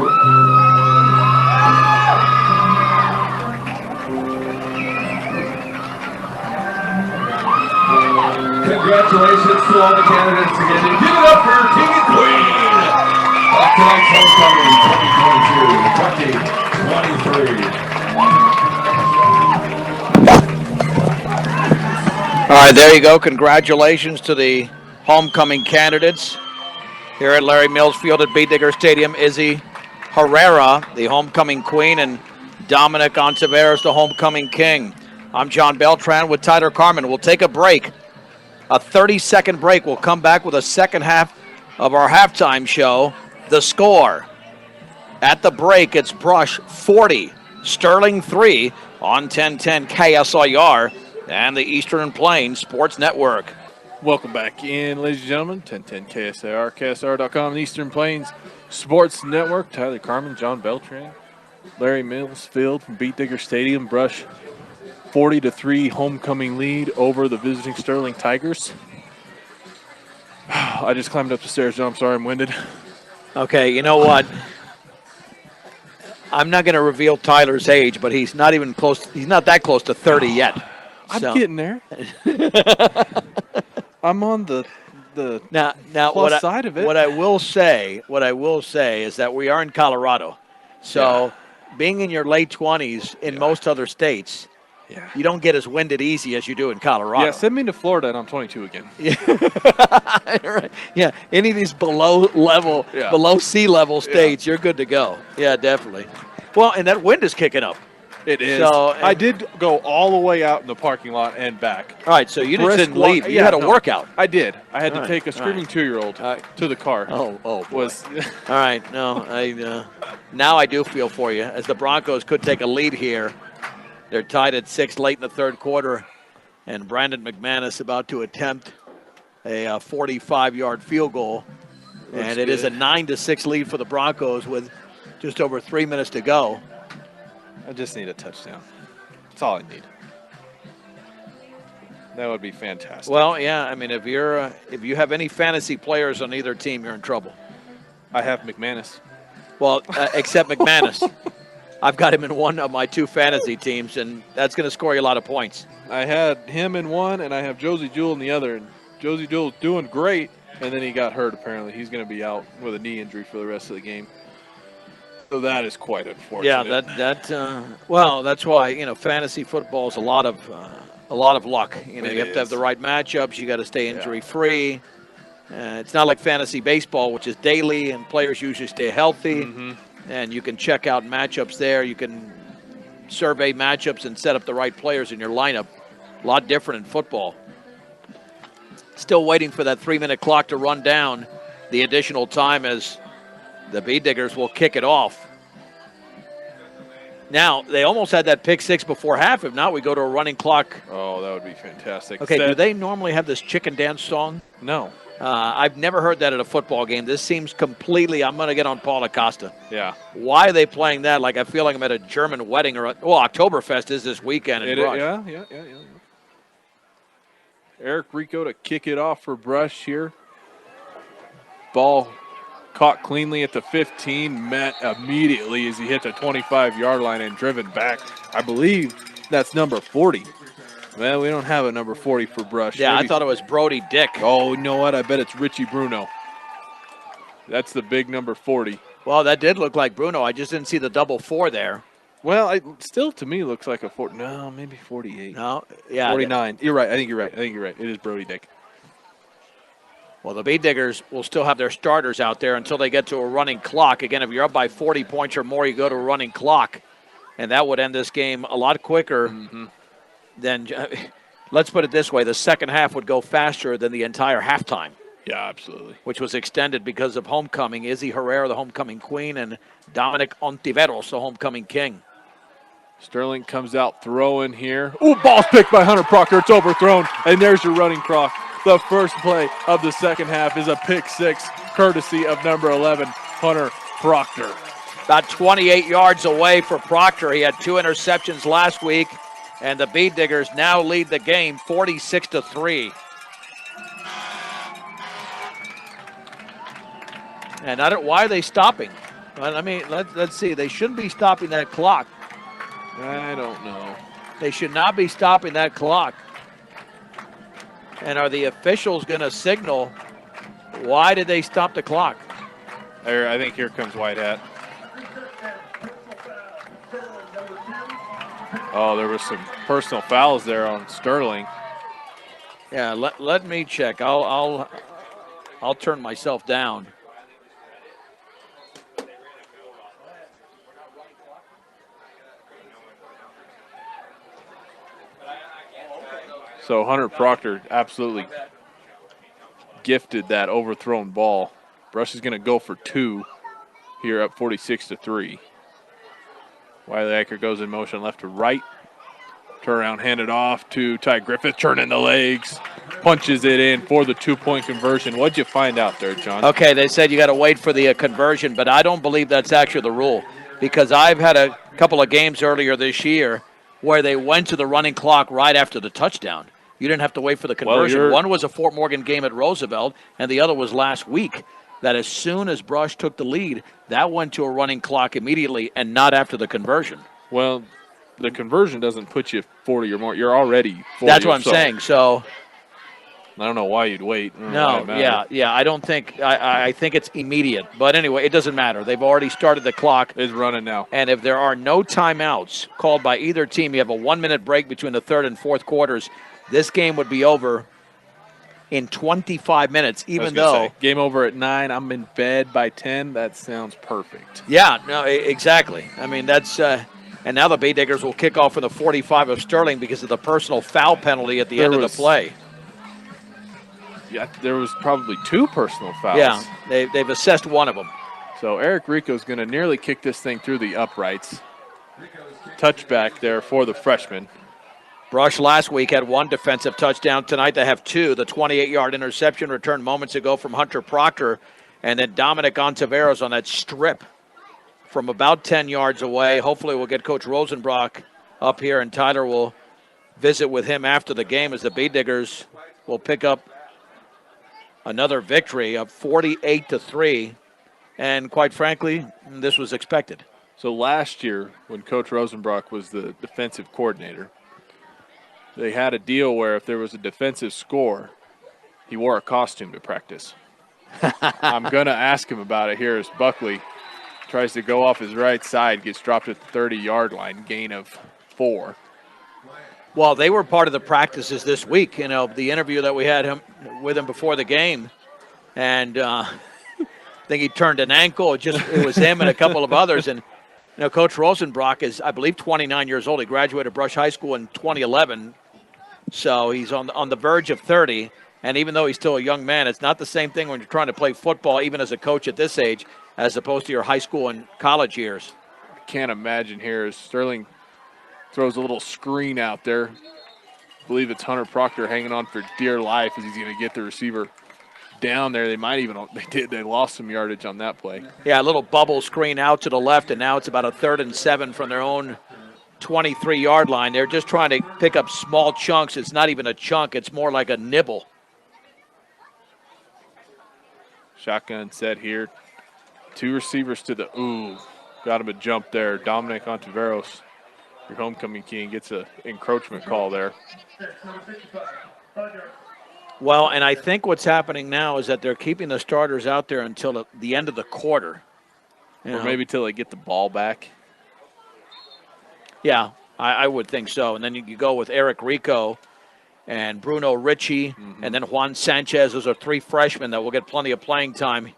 Congratulations to all the candidates again, and give it up for King and Queen of tonight's Homecoming 2022-2023. All right, there you go. Congratulations to the homecoming candidates here at Larry Mills Field at Beat Digger Stadium. Izzy Herrera, the homecoming queen, and Dominic Ontiveros, the homecoming king. I'm John Beltran with Tyler Carmen. We'll take a break, a 30-second break. We'll come back with a second half of our halftime show. The score at the break, it's Brush 40, Sterling 3 on 1010 KSIR and the Eastern Plains Sports Network. Welcome back in, ladies and gentlemen. 1010 KSIR, KSR.com, and Eastern Plains Sports Network. Tyler Carmen, John Beltran, Larry Mills Field from Beat Digger Stadium. Brush 40-3 homecoming lead over the visiting Sterling Tigers. I just climbed up the stairs, John. I'm sorry, I'm winded. Okay, you know what? I'm not going to reveal Tyler's age, but he's not even close. He's not that close to 30 yet. I'm So- getting there. I'm on the Now, plus side of it. What I will say is that we are in Colorado, so being in your late 20s in most other states, you don't get as winded easy as you do in Colorado. Yeah, send me to Florida and I'm 22 again. Right. Yeah, any of these below sea level states, you're good to go. Yeah, definitely. Well, and that wind is kicking up. It is. So, I did go all the way out in the parking lot and back. All right, so you just Brisk didn't leave. walk- You had a workout. I did. I had All to right, take a screaming 2-year-old to the car. Oh, boy. Was All right, no, now I do feel for you, as the Broncos could take a lead here. They're tied at 6 late in the third quarter, and Brandon McManus about to attempt a 45-yard field goal. And it is a 9-6 lead for the Broncos with just over 3 minutes to go. I just need a touchdown. That's all I need. That would be fantastic. Well, yeah, I mean, if you have any fantasy players on either team, you're in trouble. I have McManus. Well, except McManus. I've got him in one of my 2 fantasy teams, and that's going to score you a lot of points. I had him in one, and I have Josie Jewell in the other. And Josie Jewell's doing great, and then he got hurt, apparently. He's going to be out with a knee injury for the rest of the game. So that is quite unfortunate. Yeah, well, that's why, fantasy football is a lot of luck. You have to have the right matchups. You got to stay injury-free. It's not like fantasy baseball, which is daily, and players usually stay healthy. Mm-hmm. And you can check out matchups there. You can survey matchups and set up the right players in your lineup. A lot different in football. Still waiting for that 3-minute clock to run down. The additional time as the Bee Diggers will kick it off. Now, they almost had that pick six before half. If not, we go to a running clock. Oh, that would be fantastic. Okay, do they normally have this chicken dance song? No. I've never heard that at a football game. This seems completely, I'm going to get on Paul Acosta. Yeah. Why are they playing that? Like I feel like I'm at a German wedding Oktoberfest is this weekend in Brush. Yeah. Eric Rico to kick it off for Brush here. Ball caught cleanly at the 15, met immediately as he hit the 25-yard line and driven back. I believe that's number 40. Well, we don't have a number 40 for Brush. Yeah, Maybe. I thought it was Brody Dick. Oh, you know what? I bet it's Richie Bruno. That's the big number 40. Well, that did look like Bruno. I just didn't see the double 4 there. Well, it still to me looks like a 40. No, maybe 48. No, yeah. 49. You're right. I think you're right. It is Brody Dick. Well, the Bee Diggers will still have their starters out there until they get to a running clock. Again, if you're up by 40 points or more, you go to a running clock. And that would end this game a lot quicker than, let's put it this way, the second half would go faster than the entire halftime. Yeah, absolutely. Which was extended because of homecoming. Izzy Herrera, the homecoming queen, and Dominic Ontiveros, the homecoming king. Sterling comes out throwing here. Ooh, ball's picked by Hunter Proctor. It's overthrown, and there's your running clock. The first play of the second half is a pick six, courtesy of number 11, Hunter Proctor. About 28 yards away for Proctor. He had 2 interceptions last week, and the Bee Diggers now lead the game 46-3. And why are they stopping? I mean, let's see. They shouldn't be stopping that clock. I don't know. They should not be stopping that clock. And are the officials going to signal? Why did they stop the clock? I think here comes White Hat. Oh, there was some personal fouls there on Sterling. Yeah, let me check. I'll turn myself down. So Hunter Proctor absolutely gifted that overthrown ball. Brush is going to go for 2 here up 46-3. Wiley Acker goes in motion left to right. Turn around, hand it off to Ty Griffith, turning the legs, punches it in for the 2-point conversion. What'd you find out there, John? Okay, they said you got to wait for the conversion, but I don't believe that's actually the rule because I've had a couple of games earlier this year where they went to the running clock right after the touchdown. You didn't have to wait for the conversion. Well, one was a Fort Morgan game at Roosevelt, and the other was last week. That as soon as Brush took the lead, that went to a running clock immediately and not after the conversion. Well, the conversion doesn't put you 40 or more. You're already 40. That's what I'm saying. So I don't know why you'd wait. No, yeah. I don't think I think it's immediate. But anyway, it doesn't matter. They've already started the clock. It's running now. And if there are no timeouts called by either team, you have a 1-minute break between the third and fourth quarters. This game would be over in 25 minutes, even though. Game over at 9. I'm in bed by 10. That sounds perfect. Yeah, no, exactly. I mean, that's. And now the Bee Diggers will kick off from the 45 of Sterling because of the personal foul penalty at the end of the play. Yeah, there was probably 2 personal fouls. Yeah, they've assessed one of them. So Eric Rico's going to nearly kick this thing through the uprights. Touchback there for the freshman. Brush last week had 1 defensive touchdown. Tonight they have 2. The 28-yard interception returned moments ago from Hunter Proctor, and then Dominic Ontiveros on that strip from about 10 yards away. Hopefully we'll get Coach Rosenbrock up here, and Tyler will visit with him after the game as the Bee Diggers will pick up another victory of 48-3. And quite frankly, this was expected. So last year, when Coach Rosenbrock was the defensive coordinator, they had a deal where if there was a defensive score, he wore a costume to practice. I'm going to ask him about it here as Buckley tries to go off his right side, gets dropped at the 30-yard line, gain of 4. Well, they were part of the practices this week. You know, the interview that we had with him before the game, and I think he turned an ankle. It was him and a couple of others. And you know, Coach Rosenbrock is, I believe, 29 years old. He graduated Brush High School in 2011, so he's on the verge of 30. And even though he's still a young man, it's not the same thing when you're trying to play football, even as a coach at this age, as opposed to your high school and college years. I can't imagine here as Sterling throws a little screen out there. I believe it's Hunter Proctor hanging on for dear life as he's going to get the receiver down there. They lost some yardage on that play. Yeah, a little bubble screen out to the left, and now it's about a 3rd and 7 from their own 23-yard line. They're just trying to pick up small chunks. It's not even a chunk. It's more like a nibble. Shotgun set here. 2 receivers to the got him a jump there. Dominic Ontiveros, your homecoming king, gets an encroachment call there. Well, and I think what's happening now is that they're keeping the starters out there until the end of the quarter. Or maybe till they get the ball back. Yeah, I would think so. And then you go with Eric Rico and Bruno Ritchie, and then Juan Sanchez. Those are 3 freshmen that will get plenty of playing time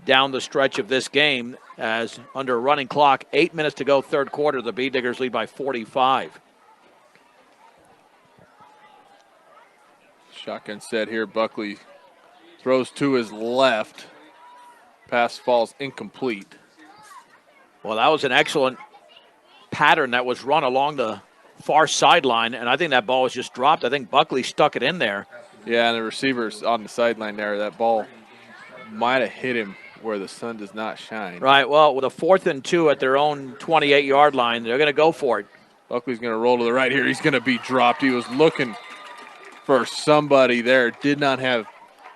down the stretch of this game as under a running clock. 8 minutes to go, 3rd quarter. The Bee Diggers lead by 45. Shotgun set here. Buckley throws to his left. Pass falls incomplete. Well, that was an excellent pattern that was run along the far sideline, and I think that ball was just dropped. I think Buckley stuck it in there. Yeah, and the receiver's on the sideline there. That ball might have hit him where the sun does not shine. Right, well, with a 4th and 2 at their own 28-yard line, they're going to go for it. Buckley's going to roll to the right here. He's going to be dropped. He was looking for somebody there. Did not have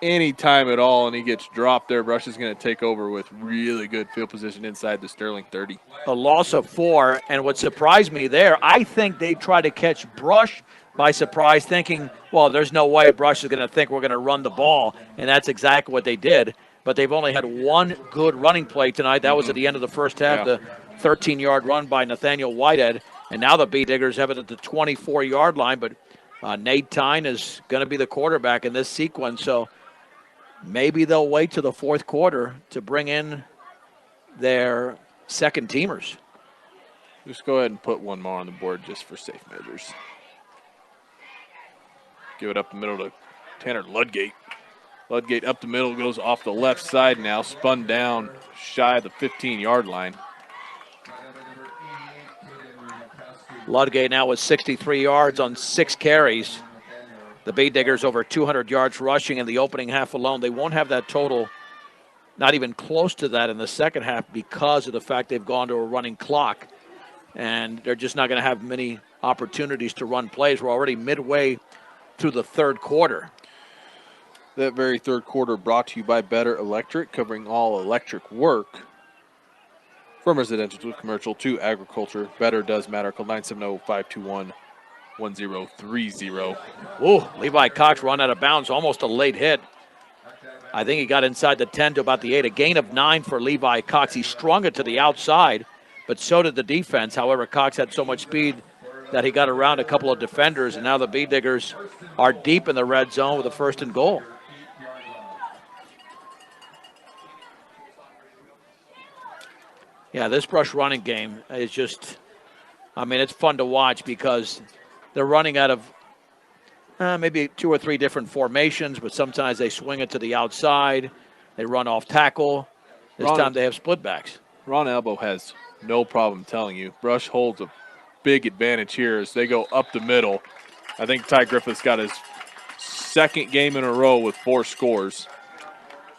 any time at all, and he gets dropped there. Brush is going to take over with really good field position inside the Sterling 30. A loss of 4, and what surprised me there, I think they tried to catch Brush by surprise, thinking, well, there's no way Brush is going to think we're going to run the ball, and that's exactly what they did. But they've only had 1 good running play tonight. That was at the end of the first half, the 13-yard run by Nathaniel Whitehead, and now the Bee Diggers have it at the 24-yard line, but Nate Tyne is going to be the quarterback in this sequence, so maybe they'll wait to the 4th quarter to bring in their second teamers. Just go ahead and put 1 more on the board just for safe measures. Give it up the middle to Tanner Ludgate. Ludgate up the middle, goes off the left side now, spun down shy of the 15-yard line. Ludgate now with 63 yards on 6 carries. The Bee Diggers over 200 yards rushing in the opening half alone. They won't have that total, not even close to that in the second half because of the fact they've gone to a running clock. And they're just not going to have many opportunities to run plays. We're already midway through the 3rd quarter. That very 3rd quarter brought to you by Better Electric, covering all electric work. From residential to commercial to agriculture, Better does matter. Call 970-521-1030. Ooh, Levi Cox run out of bounds, almost a late hit. I think he got inside the 10 to about the 8. A gain of 9 for Levi Cox. He strung it to the outside, but so did the defense. However, Cox had so much speed that he got around a couple of defenders, and now the Bee Diggers are deep in the red zone with a 1st and goal. Yeah, this Brush running game is just, I mean, it's fun to watch because they're running out of maybe 2 or 3 different formations, but sometimes they swing it to the outside. They run off tackle. This time they have split backs. Ron Elbow has no problem telling you. Brush holds a big advantage here as they go up the middle. I think Ty Griffith's got his 2nd game in a row with 4 scores.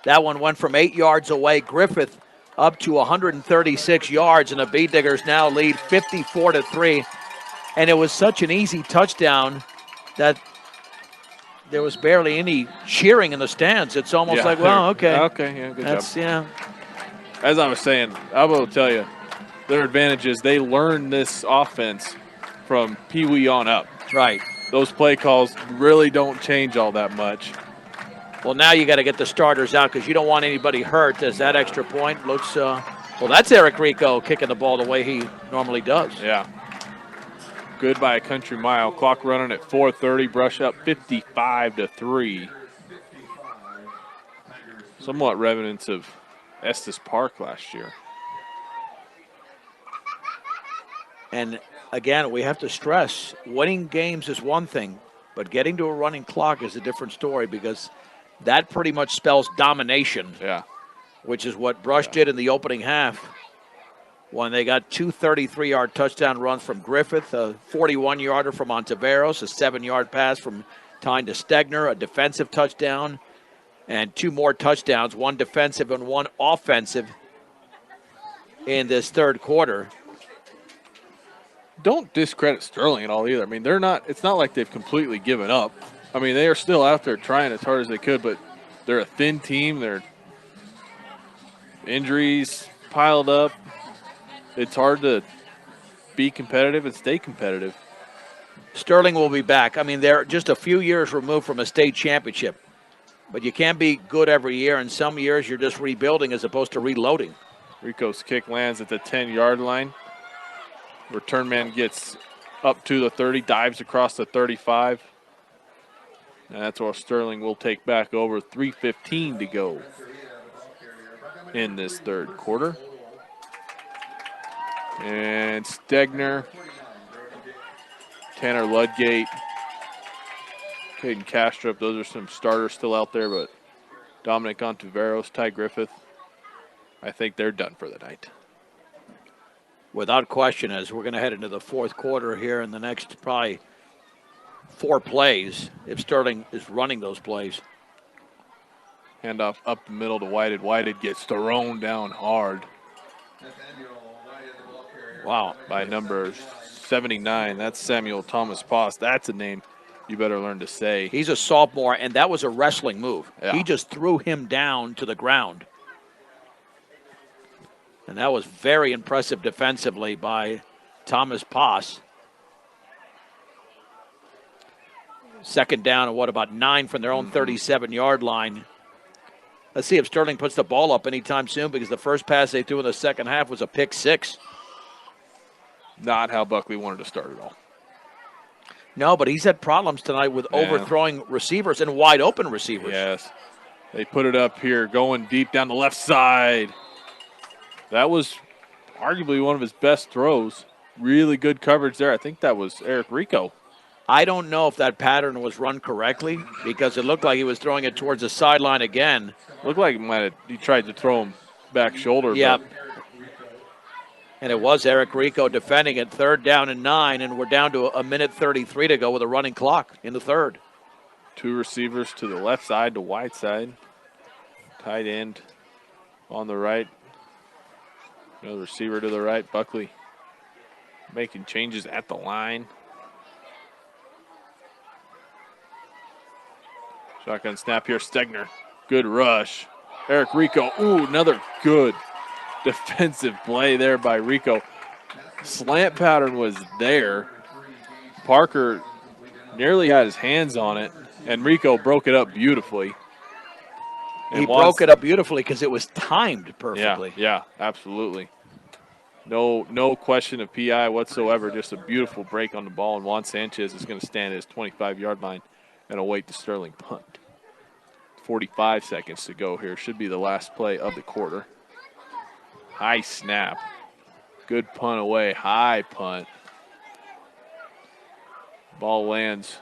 That one went from 8 yards away. Griffith up to 136 yards, and the Bee Diggers now lead 54-3. And it was such an easy touchdown that there was barely any cheering in the stands. It's almost like, well, okay. Okay, yeah, good job. Yeah. As I was saying, I will tell you, their advantage is they learn this offense from Pee Wee on up. Right. Those play calls really don't change all that much. Well, now you got to get the starters out because you don't want anybody hurt. As that extra point looks, well, that's Eric Rico kicking the ball the way he normally does. Yeah. Good by a country mile. Clock running at 4:30. Brush up 55-3. Somewhat remnants of Estes Park last year. And again, we have to stress, winning games is one thing, but getting to a running clock is a different story because that pretty much spells domination. Yeah. Which is what Brush did in the opening half when they got 2 33-yard touchdown runs from Griffith, a 41-yarder from Ontiveros, a 7-yard pass from Tyne to Stegner, a defensive touchdown, and 2 more touchdowns, 1 defensive and 1 offensive in this third quarter. Don't discredit Sterling at all either. I mean, it's not like they've completely given up. I mean, they are still out there trying as hard as they could, but they're a thin team. They're injuries piled up. It's hard to be competitive and stay competitive. Sterling will be back. I mean, they're just a few years removed from a state championship, but you can't be good every year, and some years you're just rebuilding as opposed to reloading. Rico's kick lands at the 10-yard line. Return man gets up to the 30, dives across the 35. And that's where Sterling will take back over. 3:15 to go in this third quarter. And Stegner, Tanner Ludgate, Caden Castrop, those are some starters still out there, but Dominic Ontiveros, Ty Griffith, I think they're done for the night. Without question, as we're going to head into the fourth quarter here in the next probably 4 plays, if Sterling is running those plays. Handoff up the middle to Whited. Whited gets thrown down hard. Wow. By number 79. That's Samuel Thomas Poss. That's a name you better learn to say. He's a sophomore, and that was a wrestling move. Yeah. He just threw him down to the ground. And that was very impressive defensively by Thomas Poss. Second down and about 9 from their own 37-yard line. Let's see if Sterling puts the ball up anytime soon because the first pass they threw in the second half was a pick 6. Not how Buckley wanted to start at all. No, but he's had problems tonight with overthrowing receivers and wide open receivers. Yes. They put it up here, going deep down the left side. That was arguably one of his best throws. Really good coverage there. I think that was Eric Rico. I don't know if that pattern was run correctly because it looked like he was throwing it towards the sideline again. Looked like he tried to throw him back shoulder. Yep. And it was Eric Rico defending it, 3rd down and 9, and we're down to a minute 33 to go with a running clock in the third. 2 receivers to the left side, to wide side. Tight end on the right. Another receiver to the right. Buckley making changes at the line. Shotgun snap here. Stegner. Good rush. Eric Rico. Ooh, another good defensive play there by Rico. Slant pattern was there. Parker nearly had his hands on it, and Rico broke it up beautifully. He broke it up beautifully because it was timed perfectly. Yeah, absolutely. No question of PI whatsoever. Just a beautiful break on the ball, and Juan Sanchez is going to stand at his 25-yard line and await the Sterling punt. 45 seconds to go here. Should be the last play of the quarter. High snap. Good punt away. High punt. Ball lands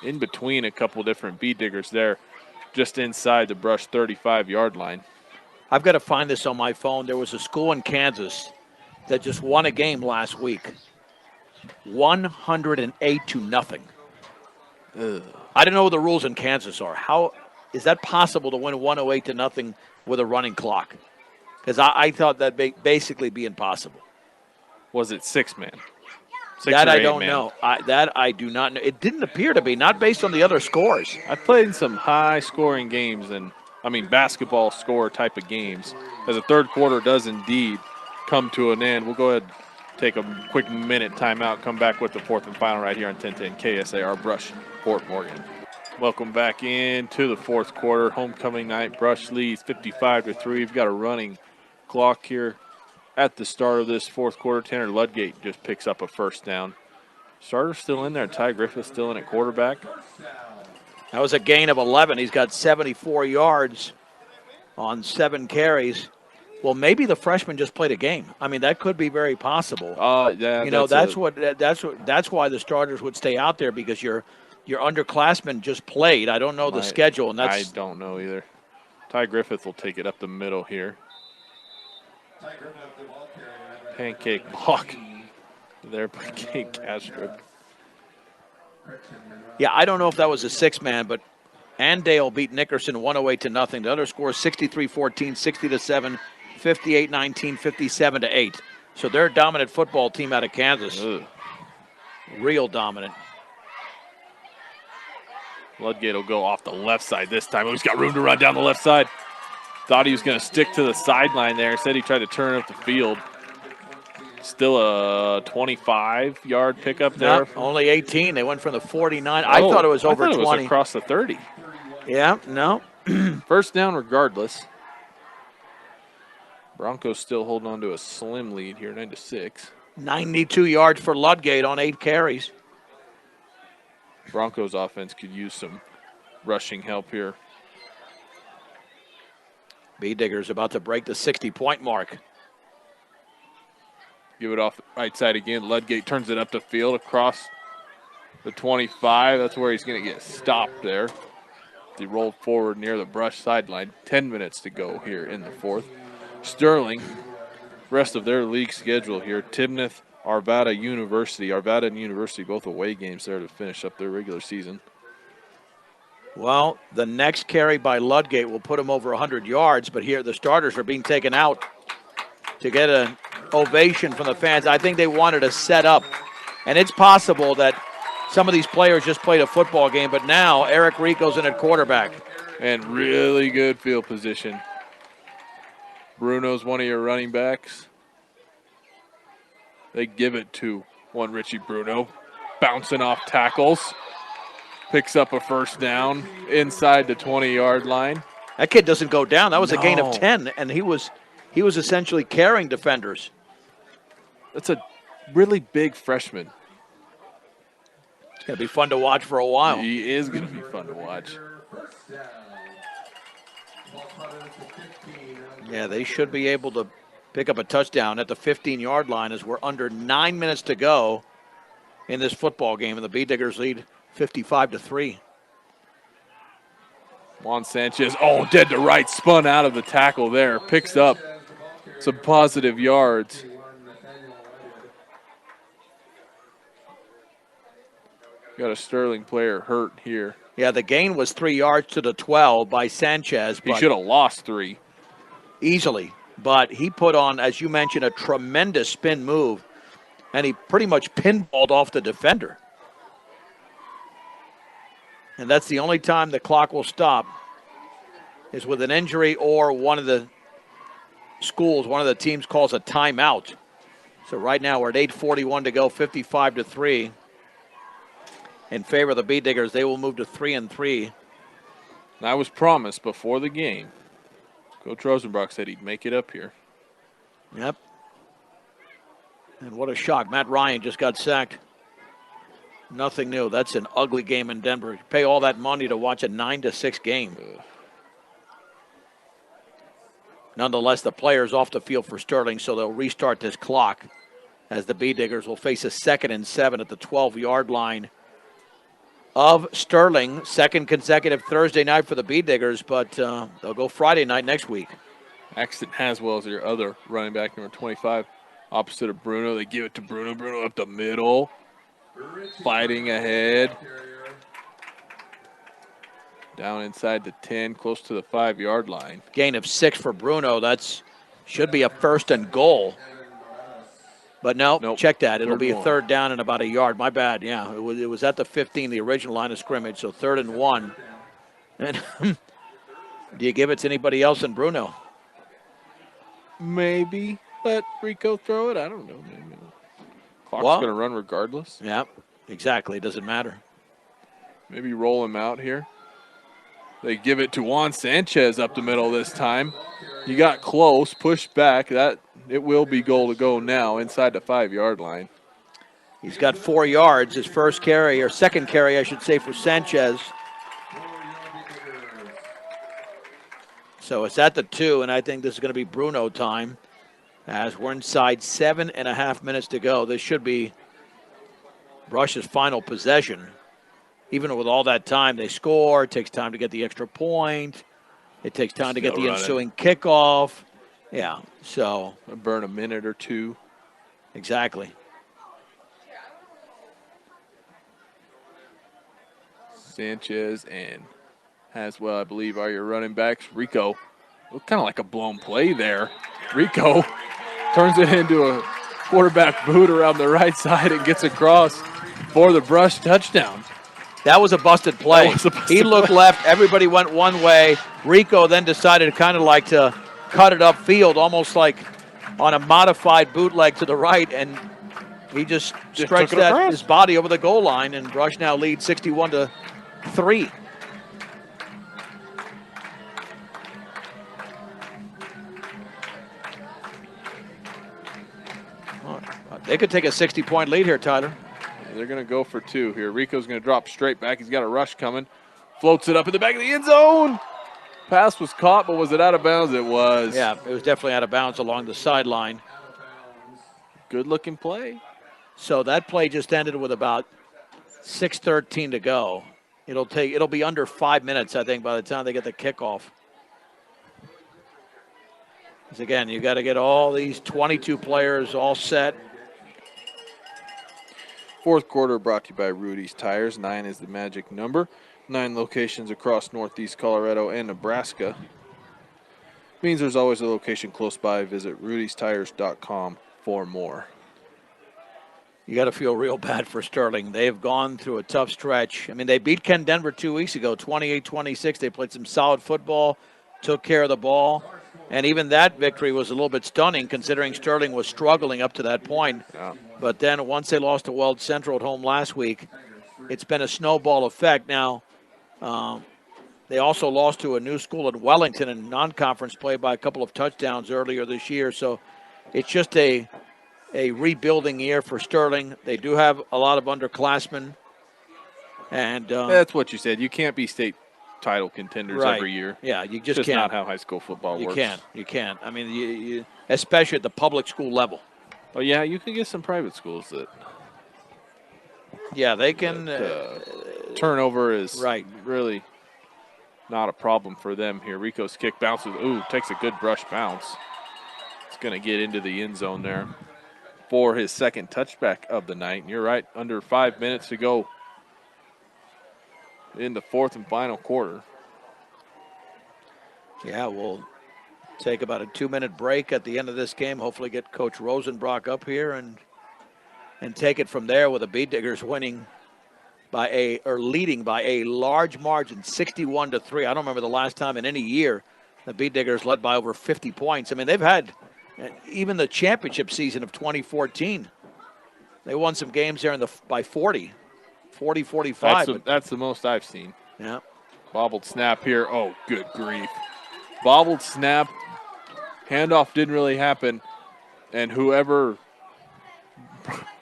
in between a couple different beat diggers there, just inside the Brush 35-yard line. I've got to find this on my phone. There was a school in Kansas that just won a game last week. 108-0. Ugh. I don't know what the rules in Kansas are. How is that possible to win 108-0 with a running clock? Because I thought that'd basically be impossible. Was it 6-man? That I don't know. That I do not know. It didn't appear to be, not based on the other scores. I've played in some high-scoring games, and basketball score type of games, as a third quarter does indeed come to an end. We'll go ahead and take a quick minute timeout, come back with the fourth and final right here on 1010 KSAR Brush, Fort Morgan. Welcome back into the fourth quarter. Homecoming night. Brush leads 55-3. We've got a running clock here at the start of this fourth quarter. Tanner Ludgate just picks up a first down. Starter's still in there. Ty Griffith still in at quarterback. That was a gain of 11. He's got 74 yards on 7 carries. Well, maybe the freshman just played a game. I mean, that could be very possible. Yeah, you know, that's why the starters would stay out there, because your underclassmen just played. I don't know the schedule, and that's I don't know either. Ty Griffith will take it up the middle here. Pancake block there by Kate Castro. Yeah, I don't know if that was a 6-man, but Andale beat Nickerson 108-0. The other scores 63-14, 60-7, 58-19, 57-8. So they're a dominant football team out of Kansas. Ugh. Real dominant. Ludgate will go off the left side this time. Oh, he's got room to run down the left side. Thought he was going to stick to the sideline there. Said he tried to turn up the field. Still a 25-yard pickup there. No, only 18. They went from the 49. I thought it was over 20. It was across the 30. Yeah, no. First down regardless. Broncos still holding on to a slim lead here, 9-6. 92 yards for Ludgate on 8 carries. Broncos offense could use some rushing help here. B-Diggers about to break the 60-point mark. Give it off the right side again. Ludgate turns it up the field across the 25. That's where he's going to get stopped there. He rolled forward near the Brush sideline. 10 minutes to go here in the fourth. Sterling, rest of their league schedule here. Tibnith, Arvada University. Arvada and University both away games there to finish up their regular season. Well, the next carry by Ludgate will put him over 100 yards, but here the starters are being taken out to get an ovation from the fans. I think they wanted to set up, and it's possible that some of these players just played a football game, but now Eric Rico's in at quarterback. And really good field position. Bruno's one of your running backs. They give it to one Richie Bruno. Bouncing off tackles. Picks up a first down inside the 20-yard line. That kid doesn't go down. That was a gain of 10, and he was essentially carrying defenders. That's a really big freshman. It's going to be fun to watch for a while. He is going to be fun to watch. Yeah, they should be able to pick up a touchdown at the 15-yard line as we're under 9 minutes to go in this football game, and the B-Diggers lead 55-3. Juan Sanchez, dead to right, spun out of the tackle there. Picks up some positive yards. Got a Sterling player hurt here. Yeah, the gain was 3 yards to the 12 by Sanchez. He should have lost 3. Easily. But he put on, as you mentioned, a tremendous spin move, and he pretty much pinballed off the defender. And that's the only time the clock will stop, is with an injury or one of the teams calls a timeout. So right now we're at 8:41 to go, 55-3. In favor of the B-Diggers. They will move to 3-3. I was promised before the game. Coach Rosenbrock said he'd make it up here. Yep. And what a shock. Matt Ryan just got sacked. Nothing new. That's an ugly game in Denver. You pay all that money to watch a 9-6 game. Nonetheless, the player's off the field for Sterling, so they'll restart this clock as the B-Diggers will face a 2nd and 7 at the 12-yard line of Sterling. Second consecutive Thursday night for the B-Diggers, but they'll go Friday night next week. Axton Haswell is your other running back, number 25, opposite of Bruno. They give it to Bruno. Bruno up the middle, fighting ahead. Down inside the 10, close to the 5-yard line. Gain of 6 for Bruno. That's should be a 1st and goal. But nope. Check that. It'll be a 3rd down and about a yard. My bad. Yeah, it was at the 15, the original line of scrimmage. So 3rd and 1. And do you give it to anybody else than Bruno? Maybe. let Rico throw it. I don't know. Maybe. Clock's Well- going to run regardless. Yeah, exactly. It doesn't matter. Maybe roll him out here. They give it to Juan Sanchez up the middle this time. He got close, pushed back. That it will be goal to go now inside the 5-yard line. He's got 4 yards. His first carry, or second carry, I should say, for Sanchez. So it's at the 2, and I think this is going to be Bruno time as we're inside 7.5 minutes to go. This should be Brush's final possession. Even with all that time, they score. It takes time to get the extra point. It takes time to get Still the running. ensuing kickoff. Yeah, so Burn a minute or two. exactly. Sanchez and Haswell, I believe, are your running backs. Rico, looked kind of like a blown play there. Rico turns it into a quarterback boot around the right side and gets across for the Brush touchdown. That was a busted play. That was a busted He looked play. left. Everybody went one way. Rico then decided kind of like to cut it upfield, almost like on a modified bootleg to the right, and he just stretched took it across. his body over the goal line, and Brush now leads 61-3. They could take a 60-point lead here, Tyler. They're going to go for 2 here. Rico's going to drop straight back. He's got a rush coming. Floats it up in the back of the end zone. Pass was caught, but was it out of bounds? It was. Yeah, it was definitely out of bounds along the sideline. Good looking play. So that play just ended with about 6:13 to go. It'll be under 5 minutes, I think, by the time they get the kickoff. Because again, you got to get all these 22 players all set. Fourth quarter brought to you by Rudy's Tires. 9 is the magic number. 9 locations across Northeast Colorado and Nebraska. Means there's always a location close by. Visit rudystires.com for more. You got to feel real bad for Sterling. They've gone through a tough stretch. I mean, they beat Ken Denver 2 weeks ago, 28-26. They played some solid football, took care of the ball. And even that victory was a little bit stunning considering Sterling was struggling up to that point. Yeah. But then once they lost to Weld Central at home last week, it's been a snowball effect. Now, they also lost to a new school at Wellington in non-conference play by a couple of touchdowns earlier this year. So it's just a rebuilding year for Sterling. They do have a lot of underclassmen. And That's what you said. You can't be state title contenders right. every year. Yeah, you just Just can't. not how high school football You works. can't. You can't. I mean, you especially at the public school level. Oh, yeah, you can get some private schools that Yeah, they can. turnover is Right. really not a problem for them here. Rico's kick bounces. Ooh, takes a good brush bounce. It's going to get into the end zone there for his second touchback of the night. And you're right, under 5 minutes to go in the fourth and final quarter. Yeah, we'll take about a 2-minute break at the end of this game. Hopefully get Coach Rosenbrock up here and take it from there with the Beat Diggers winning leading by a large margin, 61-3. I don't remember the last time in any year the Beat Diggers led by over 50 points. I mean, they've had even the championship season of 2014. They won some games there by 40, 45. That's the most I've seen. Yeah. Bobbled snap here. Oh, good grief. Bobbled snap. Handoff didn't really happen. And whoever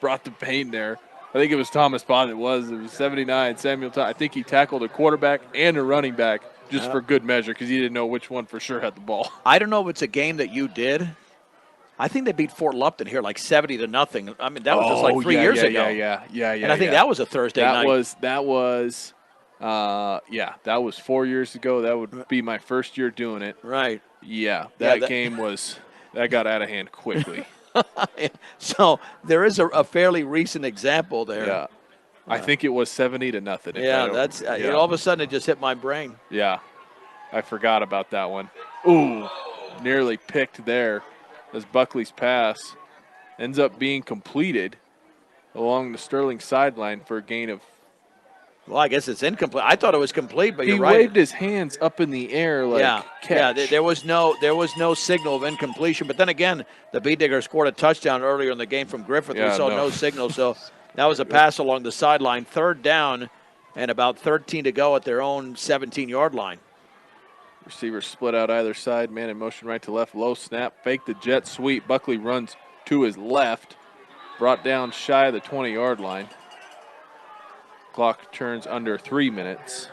brought the pain there, I think it was Thomas Bond. It was 79, Samuel Todd. I think he tackled a quarterback and a running back just for good measure because he didn't know which one for sure had the ball. I don't know if it's a game that you did. I think they beat Fort Lupton here like 70-0. I mean, that was just like 3 years ago. Yeah. And I think that was a Thursday night. That was 4 years ago. That would be my first year doing it. Right. Yeah, that game that got out of hand quickly. So there is a fairly recent example there. Yeah, I think it was 70-0. Yeah, that's all of a sudden it just hit my brain. Yeah, I forgot about that one. Ooh, nearly picked there as Buckley's pass ends up being completed along the Sterling sideline for a gain of Well, I guess it's incomplete. I thought it was complete, but He you're right. waved his hands up in the air like catch. There was no signal of incompletion. But then again, the Bee Diggers scored a touchdown earlier in the game from Griffith. Yeah, We saw no signal, so that was a pass along the sideline. 3rd down, and about 13 to go at their own 17-yard line. Receivers split out either side. Man in motion right to left. Low snap. Fake the jet sweep. Buckley runs to his left. Brought down shy of the 20-yard line. Clock turns under 3 minutes.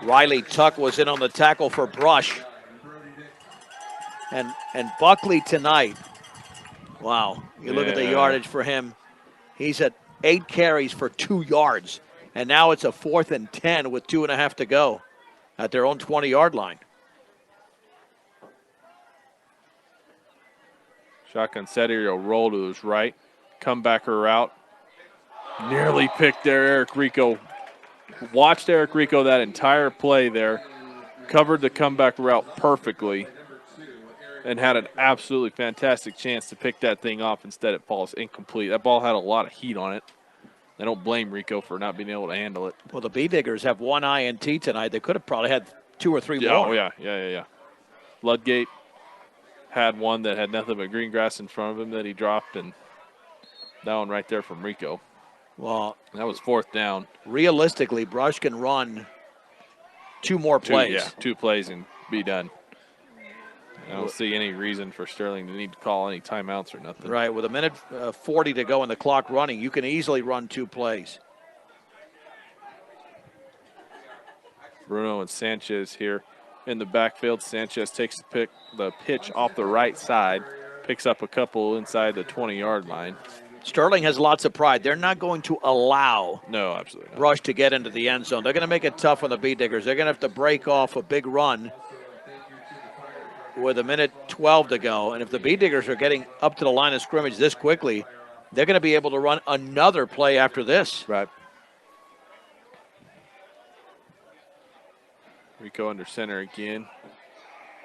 Riley Tuck was in on the tackle for Brush. And Buckley tonight, wow, you look at the Yeah. yardage for him. He's at 8 carries for 2 yards. And now it's a 4th and 10 with 2.5 to go at their own 20-yard line. Shotgun set here. He'll roll to his right. Comebacker route. Nearly picked there, Eric Rico. Watched Eric Rico that entire play there. Covered the comeback route perfectly. And had an absolutely fantastic chance to pick that thing off. Instead, it falls incomplete. That ball had a lot of heat on it. I don't blame Rico for not being able to handle it. Well, the Bee Diggers have 1 INT tonight. They could have probably had 2 or 3 more. Oh, yeah. Ludgate had one that had nothing but green grass in front of him that he dropped, and that one right there from Rico. Well, that was 4th down. Realistically, Brush can run 2 more plays. 2 plays and be done. I don't see any reason for Sterling to need to call any timeouts or nothing. Right, with 1:40 to go and the clock running, you can easily run 2 plays. Bruno and Sanchez here in the backfield. Sanchez takes the pitch off the right side, picks up a couple inside the 20-yard line. Sterling has lots of pride. They're not going to allow absolutely not. Brush to get into the end zone. They're going to make it tough on the Bee Diggers. They're going to have to break off a big run with 1:12 to go. And if the Bee Diggers are getting up to the line of scrimmage this quickly, they're going to be able to run another play after this. Right. Rico under center again.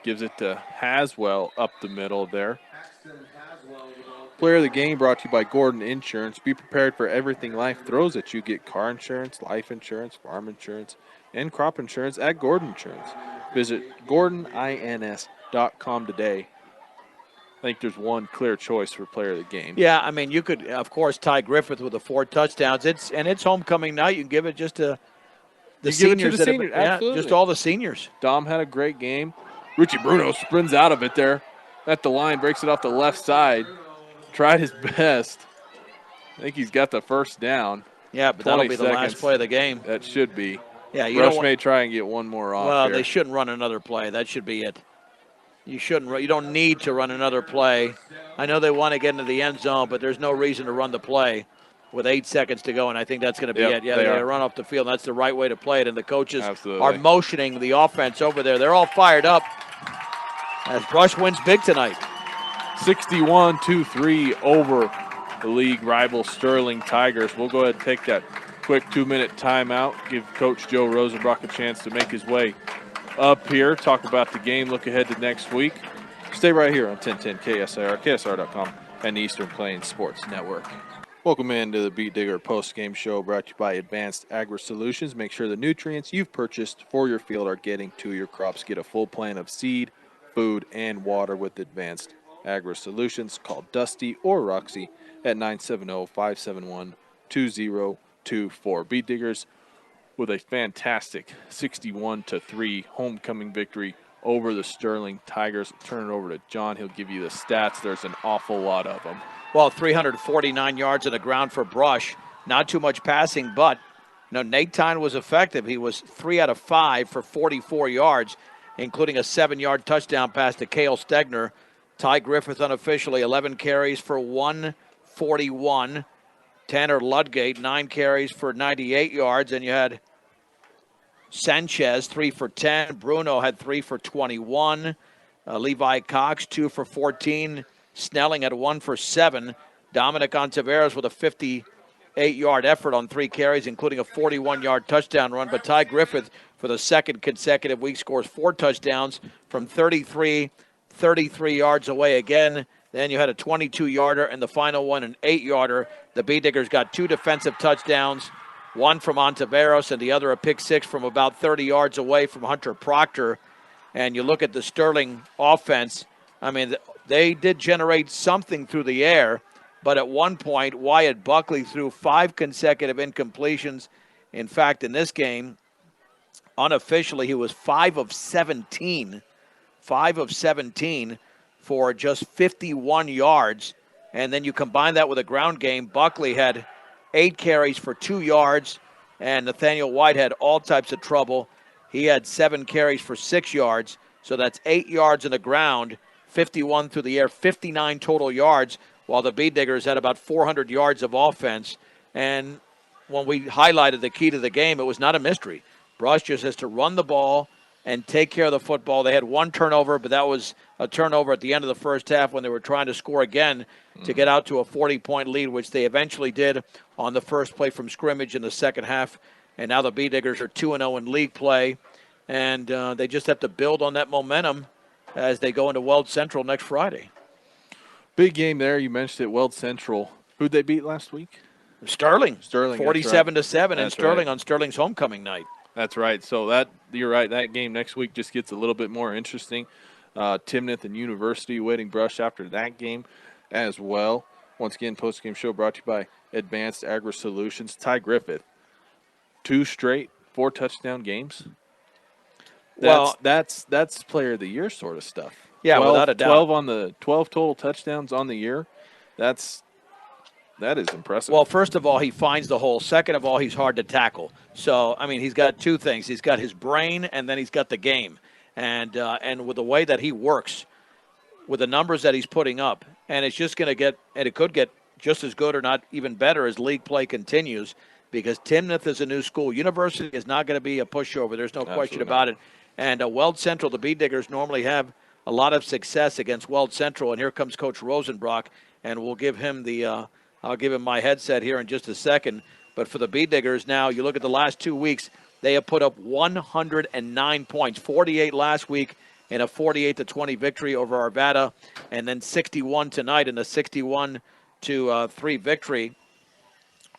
Gives it to Haswell up the middle there. Player of the game brought to you by Gordon Insurance. Be prepared for everything life throws at you. Get car insurance, life insurance, farm insurance, and crop insurance at Gordon Insurance. Visit GordonINS.com today. I think there's one clear choice for player of the game. Yeah, I mean, you could, of course, Ty Griffith with the 4 touchdowns. It's homecoming night. You can give it just to the seniors. Just all the seniors. Dom had a great game. Richie Bruno sprints out of it there at the line, breaks it off the left side. Tried his best. I think he's got the first down. Yeah, but that'll be the last play of the game. That should be. Yeah, Rush may try and get one more off. Well, here. they shouldn't run another play. That should be it. You shouldn't. You don't need to run another play. I know they want to get into the end zone, but there's no reason to run the play with 8 seconds to go, and I think that's going to be it. Yeah, they're going to run off the field. That's the right way to play it, and the coaches are motioning the offense over there. They're all fired up as Brush wins big tonight. 61-3 over the league rival Sterling Tigers. We'll go ahead and take that quick 2-minute timeout, give Coach Joe Rosenbrock a chance to make his way up here, talk about the game, look ahead to next week. Stay right here on 1010 KSIR, KSR.com, and the Eastern Plains Sports Network. Welcome into the Beat Digger post-game show brought to you by Advanced Agri Solutions. Make sure the nutrients you've purchased for your field are getting to your crops. Get a full plan of seed, food, and water with Advanced Agri Solutions. Call Dusty or Roxy at 970-571-2024. Beat Diggers with a fantastic 61-3 homecoming victory over the Sterling Tigers. Turn it over to John. He'll give you the stats. There's an awful lot of them. Well, 349 yards on the ground for Brush. Not too much passing, but Nate Tyne was effective. He was 3 out of 5 for 44 yards, including a 7-yard touchdown pass to Cale Stegner. Ty Griffith unofficially 11 carries for 141. Tanner Ludgate 9 carries for 98 yards, and you had Sanchez 3 for 10. Bruno had 3 for 21. Levi Cox 2 for 14. Snelling had 1 for 7. Dominic Ontiveros with a 58-yard effort on 3 carries, including a 41-yard touchdown run. But Ty Griffith, for the second consecutive week, scores 4 touchdowns from 33 yards away again. Then you had a 22-yarder, and the final one an 8-yarder. The B-Diggers got 2 defensive touchdowns, one from Ontiveros and the other a pick six from about 30 yards away from Hunter Proctor. And you look at the Sterling offense, I mean, they did generate something through the air, but at one point, Wyatt Buckley threw 5 consecutive incompletions. In fact, in this game, unofficially, he was 5 of 17. 5 of 17 for just 51 yards. And then you combine that with a ground game. Buckley had 8 carries for 2 yards, and Nathaniel White had all types of trouble. He had 7 carries for 6 yards. So that's 8 yards in the ground, 51 through the air, 59 total yards, while the B-Diggers had about 400 yards of offense. And when we highlighted the key to the game, it was not a mystery. Brush just has to run the ball and take care of the football. They had 1 turnover, but that was a turnover at the end of the first half when they were trying to score again to get out to a 40-point lead, which they eventually did on the first play from scrimmage in the second half. And now the B-Diggers are 2-0 in league play, and they just have to build on that momentum as they go into Weld Central next Friday. Big game there. You mentioned it, Weld Central. Who'd they beat last week? Sterling. Sterling. 47-7, and That's Sterling right. on Sterling's homecoming night. That's right. So you're right. That game next week just gets a little bit more interesting. Timnath and University waiting Brush after that game as well. Once again, post-game show brought to you by Advanced Agri Solutions. Ty Griffith, 2 straight 4-touchdown games. That's player of the year sort of stuff. Yeah, without a doubt. 12 total touchdowns on the year. That is impressive. Well, first of all, he finds the hole. Second of all, he's hard to tackle. So, I mean, he's got 2 things. He's got his brain, and then he's got the game. And with the way that he works, with the numbers that he's putting up, and it's just going to get, and it could get just as good or not even better as league play continues, because Timnath is a new school. University is not going to be a pushover. There's no question about it. And Weld Central, the B-Diggers normally have a lot of success against Weld Central. And here comes Coach Rosenbrock, and we'll give him I'll give him my headset here in just a second. But for the B-Diggers now, you look at the last 2 weeks, they have put up 109 points, 48 last week in a 48-20 victory over Arvada, and then 61 tonight in a 61-3 victory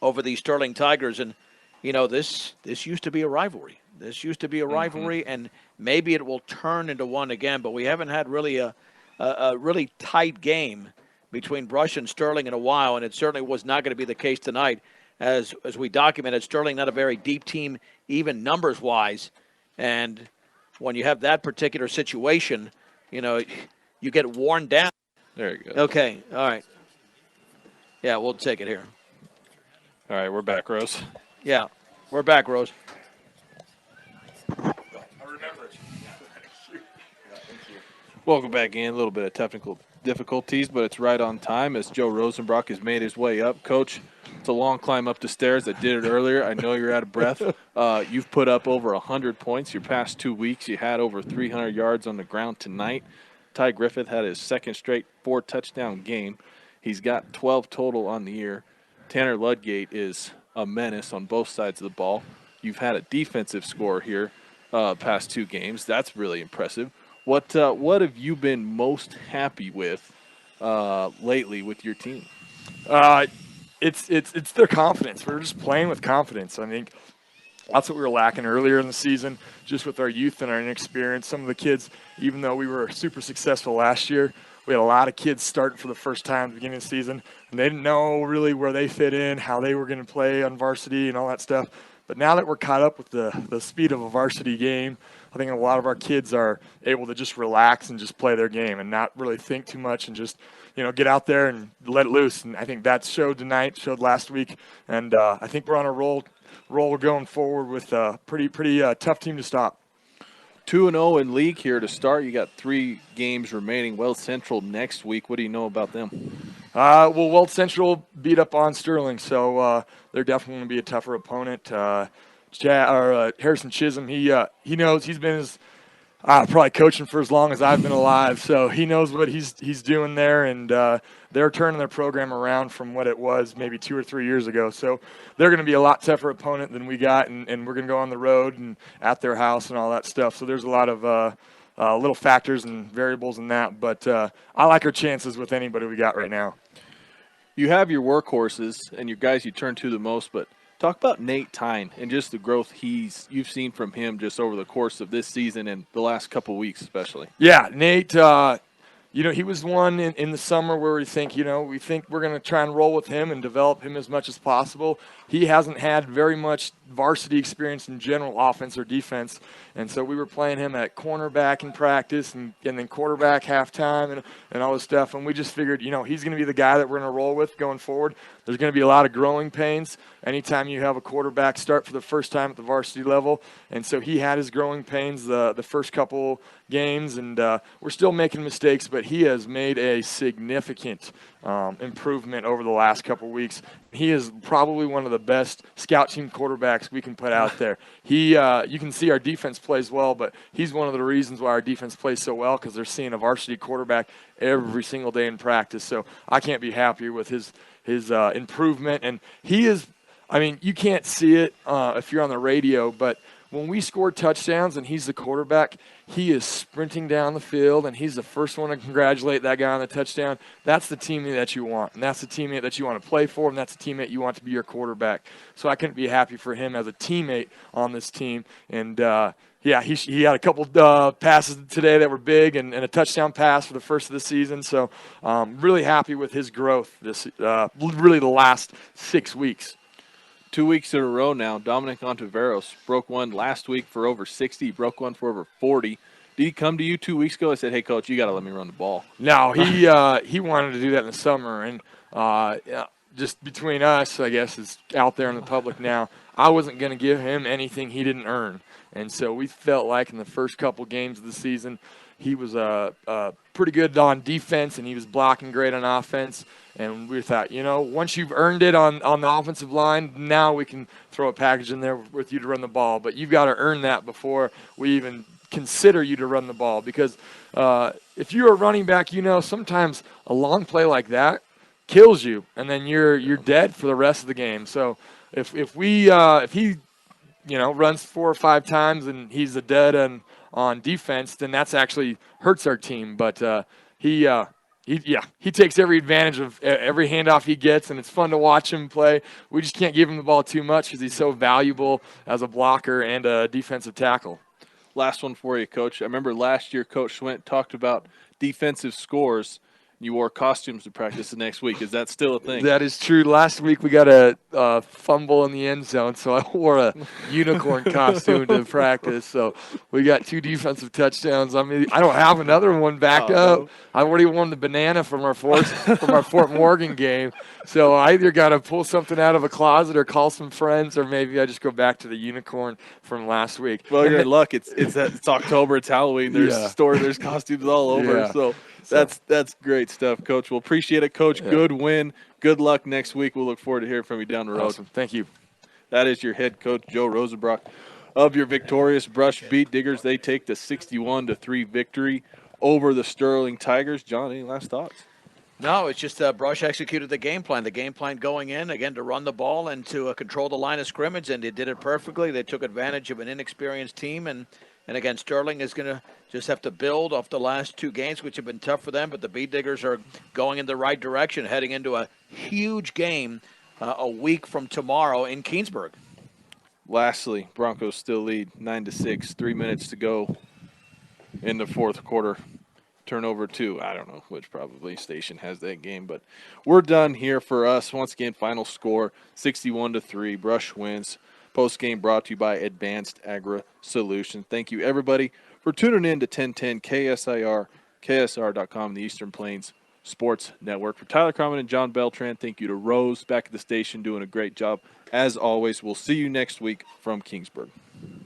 over the Sterling Tigers. And, you know, this used to be a rivalry. This used to be a rivalry, and maybe it will turn into one again, but we haven't had really a really tight game between Brush and Sterling in a while, and it certainly was not going to be the case tonight. As we documented, Sterling not a very deep team, even numbers-wise, and when you have that particular situation, you know, you get worn down. There you go. Okay, all right. Yeah, we'll take it here. All right, we're back, Rose. Yeah, we're back, Rose. Welcome back in. A little bit of technical difficulties, but it's right on time as Joe Rosenbrock has made his way up. Coach, it's a long climb up the stairs. I did it earlier. I know you're out of breath. You've put up over 100 points your past 2 weeks. You had over 300 yards on the ground tonight. Ty Griffith had his second straight 4-touchdown game. He's got 12 total on the year. Tanner Ludgate is a menace on both sides of the ball. You've had a defensive score here past 2 games. That's really impressive. What have you been most happy with lately with your team? It's their confidence. We're just playing with confidence. I think that's what we were lacking earlier in the season, just with our youth and our inexperience. Some of the kids, even though we were super successful last year, we had a lot of kids starting for the first time at the beginning of the season, and they didn't know really where they fit in, how they were going to play on varsity and all that stuff. But now that we're caught up with the speed of a varsity game, I think a lot of our kids are able to just relax and just play their game and not really think too much and just, you know, get out there and let it loose. And I think that showed tonight, showed last week. And I think we're on a roll going forward with a pretty tough team to stop. 2-0 in league here to start. You got 3 games remaining. Weld Central next week. What do you know about them? Well, Weld Central beat up on Sterling, so they're definitely going to be a tougher opponent. Harrison Chisholm, he knows. He's been probably coaching for as long as I've been alive, so he knows what he's doing there, and they're turning their program around from what it was maybe 2 or 3 years ago. So they're going to be a lot tougher opponent than we got, and we're going to go on the road and at their house and all that stuff. So there's a lot of little factors and variables in that. But I like our chances with anybody we got right now. You have your workhorses and your guys you turn to the most, but talk about Nate Tyne and just the growth you've seen from him just over the course of this season and the last couple weeks especially. Yeah, Nate, he was one in the summer where we think we're going to try and roll with him and develop him as much as possible. He hasn't had very much varsity experience in general, offense or defense, and so we were playing him at cornerback in practice and then quarterback halftime and all this stuff, and we just figured, he's going to be the guy that we're going to roll with going forward. There's going to be a lot of growing pains anytime you have a quarterback start for the first time at the varsity level, and so he had his growing pains the first couple games, and we're still making mistakes, but he has made a significant improvement over the last couple weeks. He is probably one of the best scout team quarterbacks we can put out there. You can see our defense plays well, but he's one of the reasons why our defense plays so well, because they're seeing a varsity quarterback every single day in practice. So I can't be happier with his improvement. And he is, you can't see it if you're on the radio, but when we score touchdowns and he's the quarterback, he is sprinting down the field, and he's the first one to congratulate that guy on the touchdown. That's the teammate that you want, and that's the teammate that you want to play for, and that's the teammate you want to be your quarterback. So I couldn't be happy for him as a teammate on this team. And, he had a couple passes today that were big and a touchdown pass for the first of the season. So really happy with his growth really the last 6 weeks. 2 weeks in a row now, Dominic Ontiveros broke one last week for over 60, broke one for over 40. Did he come to you 2 weeks ago and said, hey, Coach, you got to let me run the ball? No, he wanted to do that in the summer. And just between us, I guess, is out there in the public now, I wasn't going to give him anything he didn't earn. And so we felt like in the first couple games of the season, he was pretty good on defense, and he was blocking great on offense. And we thought, once you've earned it on the offensive line, now we can throw a package in there with you to run the ball. But you've got to earn that before we even consider you to run the ball. Because if you're a running back, sometimes a long play like that kills you, and then you're dead for the rest of the game. So if he runs 4 or 5 times and he's a dead on defense, then that's actually hurts our team. But he takes every advantage of every handoff he gets, and it's fun to watch him play. We just can't give him the ball too much because he's so valuable as a blocker and a defensive tackle. Last one for you, Coach. I remember last year Coach Schwint talked about defensive scores. You wore costumes to practice the next week. Is that still a thing? That is true. Last week we got a fumble in the end zone, so I wore a unicorn costume to practice. So we got 2 defensive touchdowns. I don't have another one backed up. I already won the banana from our Fort Morgan game. So I either got to pull something out of a closet or call some friends, or maybe I just go back to the unicorn from last week. Well, you're in luck. It's October. It's Halloween. There's costumes all over. Yeah. So that's great stuff, Coach. We'll appreciate it, Coach. Yeah. Good win. Good luck next week. We'll look forward to hearing from you down the road. Awesome. Thank you. That is your head coach, Joe Rosenbrock, of your victorious Brush Beat Diggers. They take the 61-3 victory over the Sterling Tigers. John, any last thoughts? No, it's just Brush executed the game plan. The game plan going in, again, to run the ball and to control the line of scrimmage, and they did it perfectly. They took advantage of an inexperienced team, and again, Sterling is going to just have to build off the last 2 games, which have been tough for them, but the Beat Diggers are going in the right direction, heading into a huge game a week from tomorrow in Keensburg. Lastly, Broncos still lead 9-6, 3 minutes to go in the fourth quarter. Turnover 2. I don't know which probably station has that game, but we're done here for us. Once again, final score 61-3. Brush wins. Post game brought to you by Advanced Agri Solutions. Thank you, everybody, for tuning in to 1010 KSIR, KSR.com, the Eastern Plains Sports Network. For Tyler Carmen and John Beltran, thank you to Rose back at the station doing a great job. As always, we'll see you next week from Kingsburg.